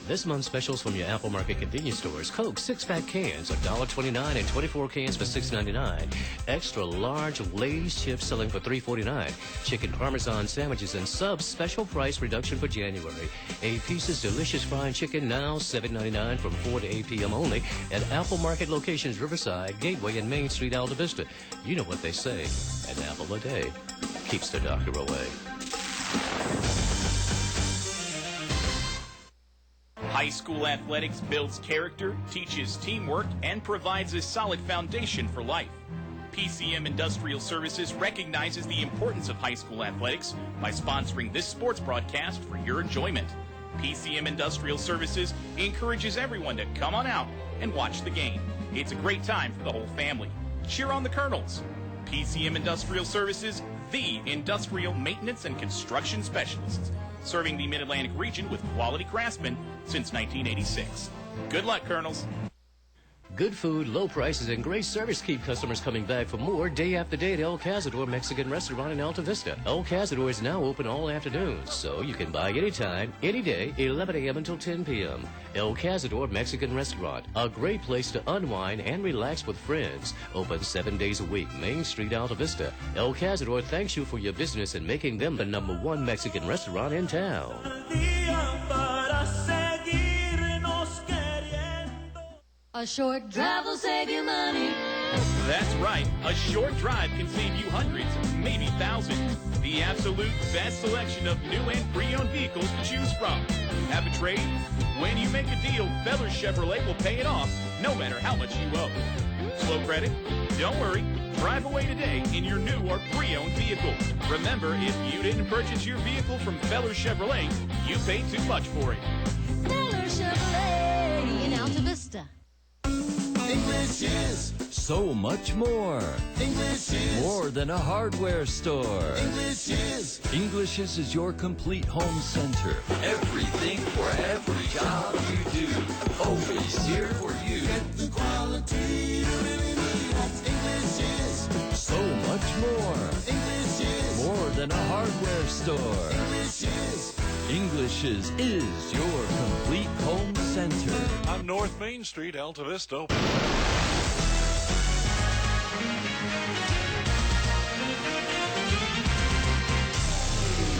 This month's specials from your Apple Market convenience stores. Coke 6-pack cans, $1.29 and 24 cans for $6.99. Extra large Lay's chips selling for $3.49. Chicken Parmesan sandwiches and subs special price reduction for January. 8 pieces delicious fried chicken now $7.99 from 4 to 8 p.m. only at Apple Market locations Riverside, Gateway, and Main Street, Altavista. You know what they say, an apple a day keeps the doctor away. High school athletics builds character, teaches teamwork, and provides a solid foundation for life. PCM Industrial Services recognizes the importance of high school athletics by sponsoring this sports broadcast for your enjoyment. PCM Industrial Services encourages everyone to come on out and watch the game. It's a great time for the whole family. Cheer on the Colonels. PCM Industrial Services, the industrial maintenance and construction specialists, serving the Mid-Atlantic region with quality craftsmen since 1986. Good luck, Colonels. Good food, low prices, and great service keep customers coming back for more day after day at El Cazador Mexican Restaurant in Altavista. El Cazador is now open all afternoon, so you can buy anytime, any day, 11 a.m. until 10 p.m. El Cazador Mexican Restaurant, a great place to unwind and relax with friends. Open 7 days a week, Main Street, Altavista. El Cazador thanks you for your business and making them the #1 Mexican restaurant in town. A short drive will save you money. That's right. A short drive can save you hundreds, maybe thousands. The absolute best selection of new and pre-owned vehicles to choose from. Have a trade? When you make a deal, Feller Chevrolet will pay it off, no matter how much you owe. Slow credit? Don't worry. Drive away today in your new or pre-owned vehicle. Remember, if you didn't purchase your vehicle from Feller Chevrolet, you paid too much for it. Feller Chevrolet in Altavista. English is so much more. English is more than a hardware store. English is your complete home center. Everything for every job you do. Always here for you. Get the quality you really need. That's English is so much more. English is more than a hardware store. English is your complete home center. On North Main Street, Altavista.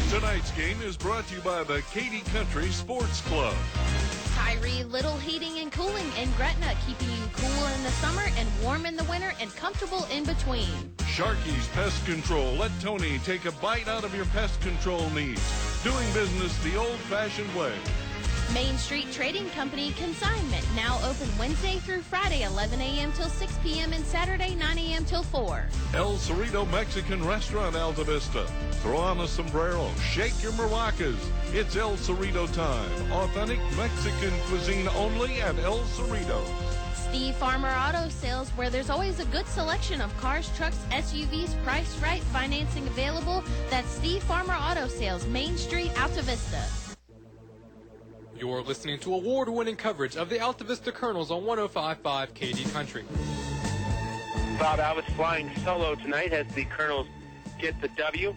Tonight's game is brought to you by the KD Country Sports Club. Tyree Little Heating and Cooling in Gretna, keeping you cool in the summer and warm in the winter and comfortable in between. Sharky's Pest Control. Let Tony take a bite out of your pest control needs. Doing business the old-fashioned way. Main Street Trading Company Consignment, now open Wednesday through Friday, 11 a.m. till 6 p.m. and Saturday, 9 a.m. till 4. El Cerrito Mexican Restaurant, Altavista. Throw on a sombrero, shake your maracas. It's El Cerrito time. Authentic Mexican cuisine only at El Cerrito. Steve Farmer Auto Sales, where there's always a good selection of cars, trucks, SUVs, priced right, financing available. That's Steve Farmer Auto Sales, Main Street, Altavista. You're listening to award-winning coverage of the Altavista Colonels on 105.5 KD Country. Bob Alvis flying solo tonight as the Colonels get the W.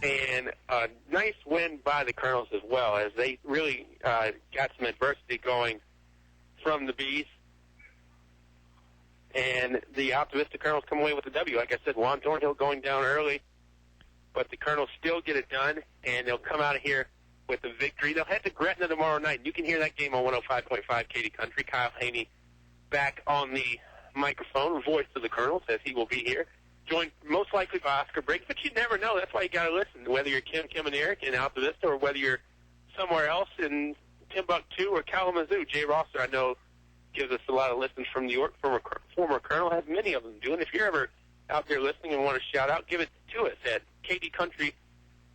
And a nice win by the Colonels as well, as they really got some adversity going from the Bees. And the Altavista Colonels come away with the W. Like I said, Juan Thornhill going down early, but the Colonels still get it done, and they'll come out of here with a victory. They'll head to Gretna tomorrow night. You can hear that game on 105.5 Katy Country. Kyle Haney back on the microphone, voice of the Colonels, as he will be here, joined most likely by Oscar Briggs, but you never know. That's why you got to listen, whether you're Kim, and Eric in Altavista or whether you're somewhere else in Timbuktu or Kalamazoo. Jay Rosser, I know, gives us a lot of listens from New York. Former Colonel has many of them doing. If you're ever out there listening and want to shout out, give it to us at KD Country,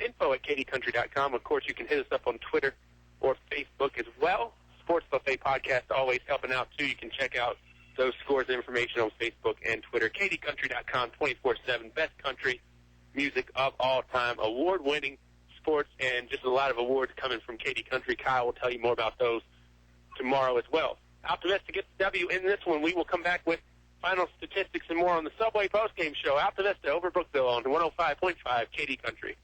info@kdcountry.com. Of course, you can hit us up on Twitter or Facebook as well. Sports Buffet Podcast always helping out, too. You can check out those scores and information on Facebook and Twitter. kdcountry.com, 24/7, best country music of all time, award-winning sports, and just a lot of awards coming from Katy Country. Kyle will tell you more about those tomorrow as well. Altavista gets the W in this one. We will come back with final statistics and more on the Subway postgame show. Altavista over Brookville on 105.5 Katy Country.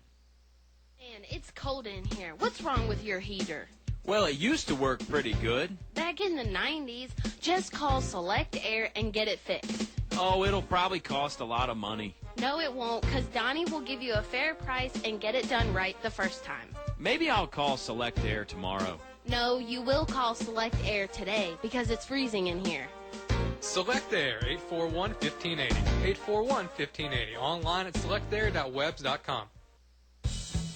Man, it's cold in here. What's wrong with your heater? Well, it used to work pretty good. Back in the 90s, just call Select Air and get it fixed. Oh, it'll probably cost a lot of money. No, it won't, because Donnie will give you a fair price and get it done right the first time. Maybe I'll call Select Air tomorrow. No, you will call Select Air today, because it's freezing in here. Select Air, 841-1580. 841-1580. Online at selectair.webs.com.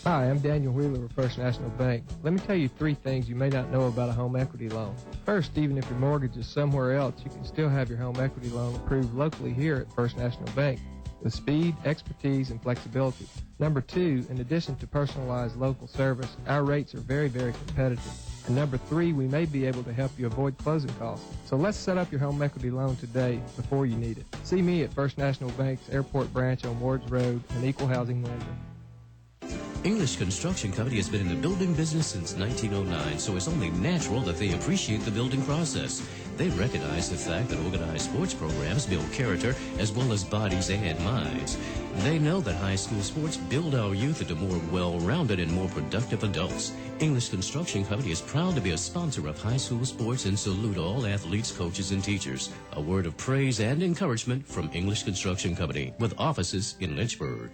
Hi, I'm Daniel Wheeler with First National Bank. Let me tell you 3 things you may not know about a home equity loan. First, even if your mortgage is somewhere else, you can still have your home equity loan approved locally here at First National Bank with speed, expertise, and flexibility. Number 2, in addition to personalized local service, our rates are very, very competitive. And number 3, we may be able to help you avoid closing costs. So let's set up your home equity loan today before you need it. See me at First National Bank's Airport Branch on Wards Road, an equal housing lender. English Construction Company has been in the building business since 1909, so it's only natural that they appreciate the building process. They recognize the fact that organized sports programs build character as well as bodies and minds. They know that high school sports build our youth into more well-rounded and more productive adults. English Construction Company is proud to be a sponsor of high school sports and salute all athletes, coaches, and teachers. A word of praise and encouragement from English Construction Company with offices in Lynchburg.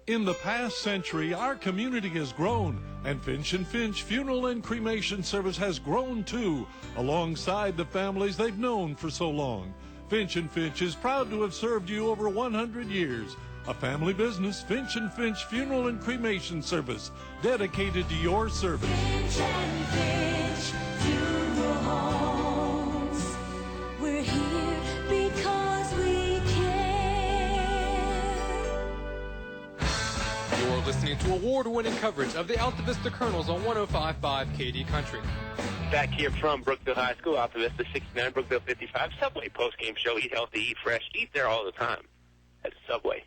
In the past century, our community has grown, and Finch & Finch Funeral and Cremation Service has grown too, alongside the families they've known for so long. Finch & Finch is proud to have served you over 100 years. A family business, Finch & Finch Funeral and Cremation Service, dedicated to your service. Finch and Finch Funeral Homes. We're here because we care. You're listening to award-winning coverage of the Altavista Colonels on 105.5 KD Country. Back here from Brookville High School, Altavista 69, Brookville 55, Subway postgame show. Eat healthy, eat fresh, eat there all the time at Subway.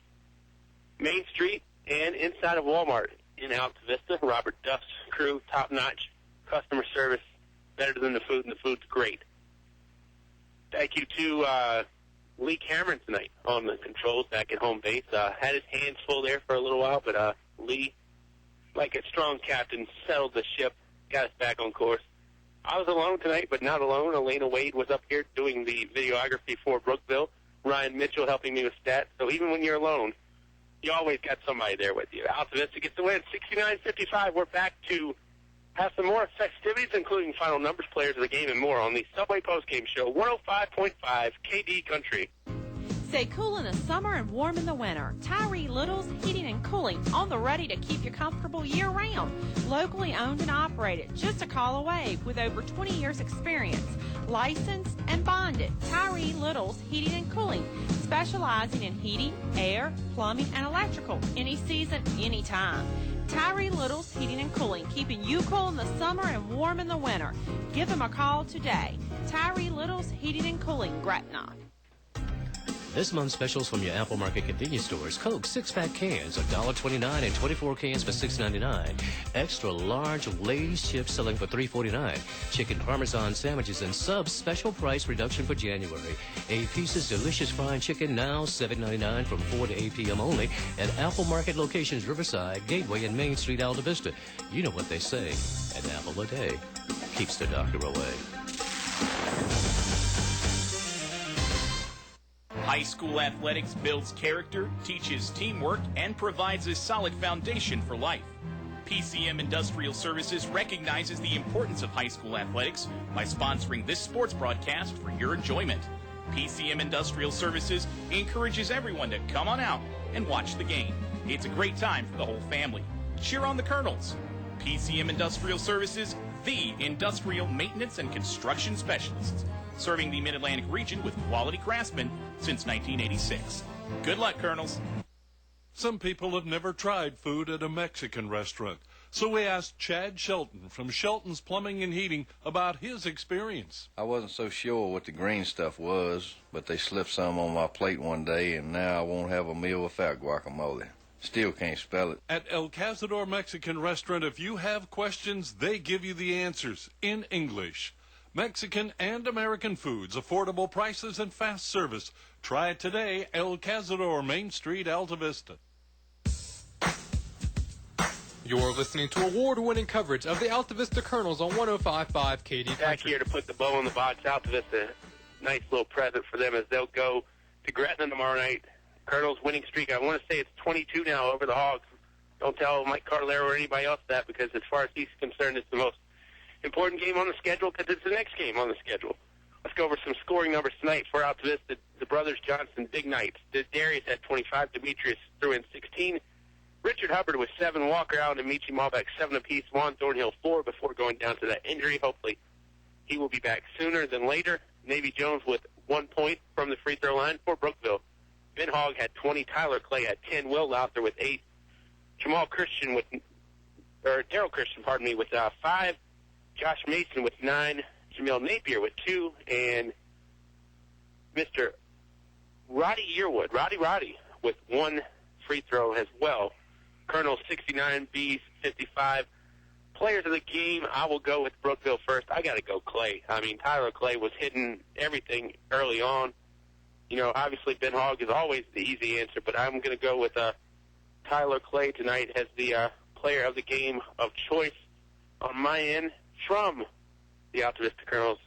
Main Street and inside of Walmart in Altavista. Robert Duff's crew, top-notch customer service, better than the food, and the food's great. Thank you to Lee Cameron tonight on the controls back at home base. Had his hands full there for a little while, but Lee, like a strong captain, settled the ship, got us back on course. I was alone tonight, but not alone. Elena Wade was up here doing the videography for Brookville. Ryan Mitchell helping me with stats. So even when you're alone, you always got somebody there with you. Altavista gets the win, 69-55. We're back to have some more festivities, including final numbers, players of the game, and more on the Subway postgame show, 105.5 KD Country. Stay cool in the summer and warm in the winter. Tyree Little's Heating and Cooling, on the ready to keep you comfortable year-round. Locally owned and operated, just a call away, with over 20 years experience. Licensed and bonded, Tyree Little's Heating and Cooling, specializing in heating, air, plumbing, and electrical, any season, anytime. Tyree Little's Heating and Cooling, keeping you cool in the summer and warm in the winter. Give them a call today. Tyree Little's Heating and Cooling, Gretna. This month's specials from your Apple Market convenience stores. Coke 6-pack cans, $1.29 and 24 cans for $6.99. Extra large Lay's chips selling for $3.49. Chicken Parmesan sandwiches and subs special price reduction for January. 8 pieces delicious fried chicken now $7.99 from 4 to 8 p.m. only at Apple Market locations Riverside, Gateway, and Main Street, Altavista. You know what they say, an apple a day keeps the doctor away. High school athletics builds character, teaches teamwork, and provides a solid foundation for life. PCM Industrial Services recognizes the importance of high school athletics by sponsoring this sports broadcast for your enjoyment. PCM Industrial Services encourages everyone to come on out and watch the game. It's a great time for the whole family. Cheer on the Colonels. PCM Industrial Services, the industrial maintenance and construction specialists, serving the Mid-Atlantic region with quality craftsmen since 1986. Good luck, Colonels. Some people have never tried food at a Mexican restaurant, so we asked Chad Shelton from Shelton's Plumbing and Heating about his experience. I wasn't so sure what the green stuff was, but they slipped some on my plate one day, and now I won't have a meal without guacamole. Still can't spell it. At El Cazador Mexican Restaurant, if you have questions, they give you the answers in English. Mexican and American foods, affordable prices, and fast service. Try it today, El Cazador, Main Street, Altavista. You're listening to award-winning coverage of the Altavista Colonels on 105.5 KD Country. Back here to put the bow in the box. Altavista, nice little present for them as they'll go to Gretna tomorrow night. Colonels winning streak. I want to say it's 22 now over the Hogs. Don't tell Mike Carlero or anybody else that, because as far as he's concerned, it's the most important game on the schedule because it's the next game on the schedule. Let's go over some scoring numbers tonight for Altavista. The brothers Johnson, big nights. Darius had 25. Demetrius threw in 16. Richard Hubbard with 7. Walker Allen and Michi Malbeck 7 apiece. Juan Thornhill 4 before going down to that injury. Hopefully he will be back sooner than later. Navy Jones with 1 point from the free throw line for Brookville. Ben Hogg had 20. Tyler Clay had 10. Will Louther with 8. Daryl Christian, with 5. Josh Mason with 9. Jamil Napier with 2. And Mr. Roddy Yearwood, Roddy, with 1 free throw as well. Colonel 69, Bees 55. Players of the game, I will go with Brookville first. I got to go Clay. I mean, Tyler Clay was hitting everything early on. You know, obviously Ben Hogg is always the easy answer, but I'm going to go with Tyler Clay tonight as the player of the game of choice on my end from the Altavista Colonels.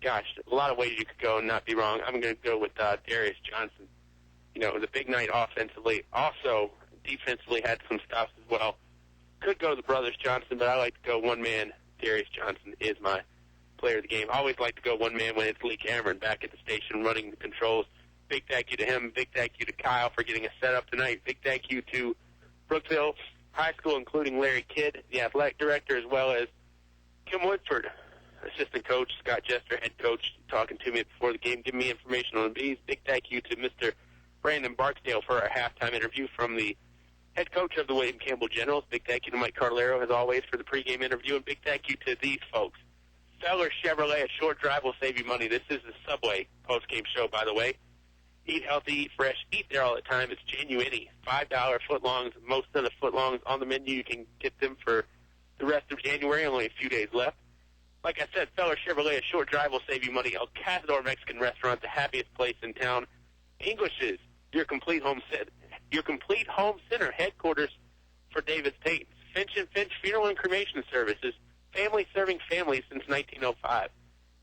Gosh, a lot of ways you could go and not be wrong. I'm going to go with Darius Johnson. You know, the big night offensively. Also, defensively had some stops as well. Could go to the brothers Johnson, but I like to go one man. Darius Johnson is my player of the game. I always like to go one man when it's Lee Cameron back at the station running the controls. Big thank you to him. Big thank you to Kyle for getting us set up tonight. Big thank you to Brookville High School, including Larry Kidd, the athletic director, as well as Kim Woodford, assistant coach, Scott Jester, head coach, talking to me before the game, giving me information on the Bees. Big thank you to Mr. Brandon Barksdale for our halftime interview from the head coach of the William Campbell Generals. Big thank you to Mike Carlero, as always, for the pregame interview. And big thank you to these folks. Feller Chevrolet, a short drive will save you money. This is the Subway postgame show, by the way. Eat healthy, eat fresh, eat there all the time. It's Genuini. $5 footlongs. Most of the footlongs on the menu, you can get them for the rest of January. Only a few days left. Like I said, Feller Chevrolet, a short drive will save you money. El Cazador Mexican Restaurant, the happiest place in town. English's, your complete home center headquarters for Davis Payton. Finch and Finch Funeral and Cremation Services, family serving families since 1905.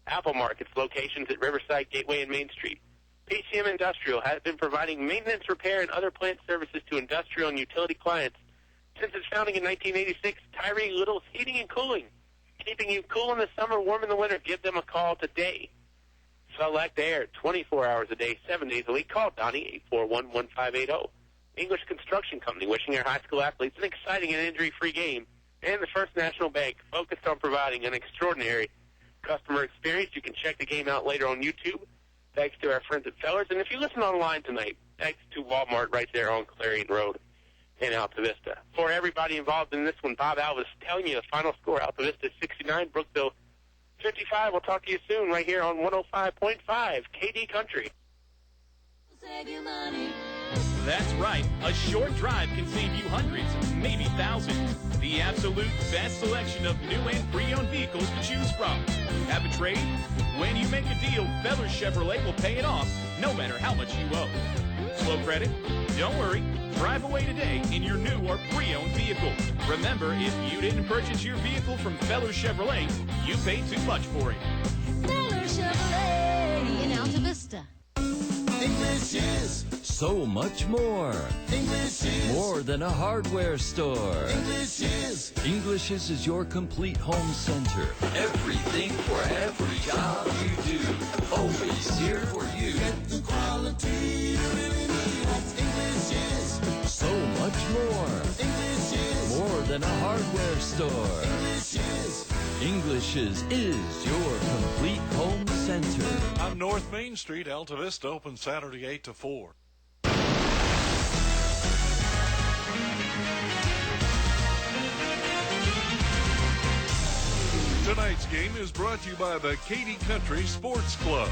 Apple Market's locations at Riverside, Gateway, and Main Street. PCM Industrial has been providing maintenance, repair, and other plant services to industrial and utility clients since its founding in 1986. Tyree Little's Heating and Cooling, keeping you cool in the summer, warm in the winter. Give them a call today. Select Air, 24 hours a day, 7 days a week. Call Donnie, 841-1580. English Construction Company, wishing our high school athletes an exciting and injury-free game. And the First National Bank, focused on providing an extraordinary customer experience. You can check the game out later on YouTube. Thanks to our friends at Fellers. And if you listen online tonight, thanks to Walmart right there on Clarion Road in Altavista. For everybody involved in this one, Bob Alvis telling you the final score, Altavista 69, Brookville 55. We'll talk to you soon right here on 105.5 KD Country. That's right. A short drive can save you hundreds, maybe thousands. The absolute best selection of new and pre-owned vehicles to choose from. Have a trade? When you make a deal, Feller Chevrolet will pay it off, no matter how much you owe. Slow credit? Don't worry. Drive away today in your new or pre-owned vehicle. Remember, if you didn't purchase your vehicle from Feller Chevrolet, you paid too much for it. Feller Chevrolet in Altavista. English is so much more. English is more than a hardware store. English is your complete home center. Everything for every job you do. Always here for you. Get the quality you really need. That's English is so much more. English is more than a hardware store. English is your complete home center. On North Main Street, Altavista, open Saturday 8 to 4. Tonight's game is brought to you by the Katy Country Sports Club.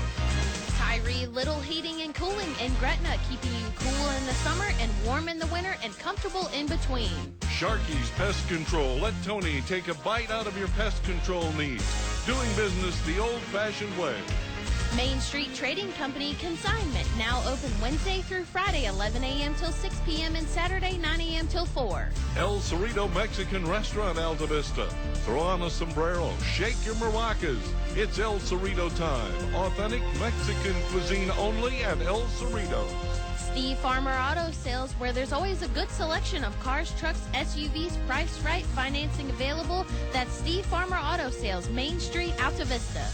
Tyree Little Heating and Cooling in Gretna, keeping you cool in the summer and warm in the winter and comfortable in between. Sharky's Pest Control. Let Tony take a bite out of your pest control needs. Doing business the old-fashioned way. Main Street Trading Company Consignment, now open Wednesday through Friday, 11 a.m. till 6 p.m. and Saturday, 9 a.m. till 4. El Cerrito Mexican Restaurant, Altavista. Throw on a sombrero, shake your maracas. It's El Cerrito time. Authentic Mexican cuisine only at El Cerrito. Steve Farmer Auto Sales, where there's always a good selection of cars, trucks, SUVs, priced right, financing available. That's Steve Farmer Auto Sales, Main Street, Altavista.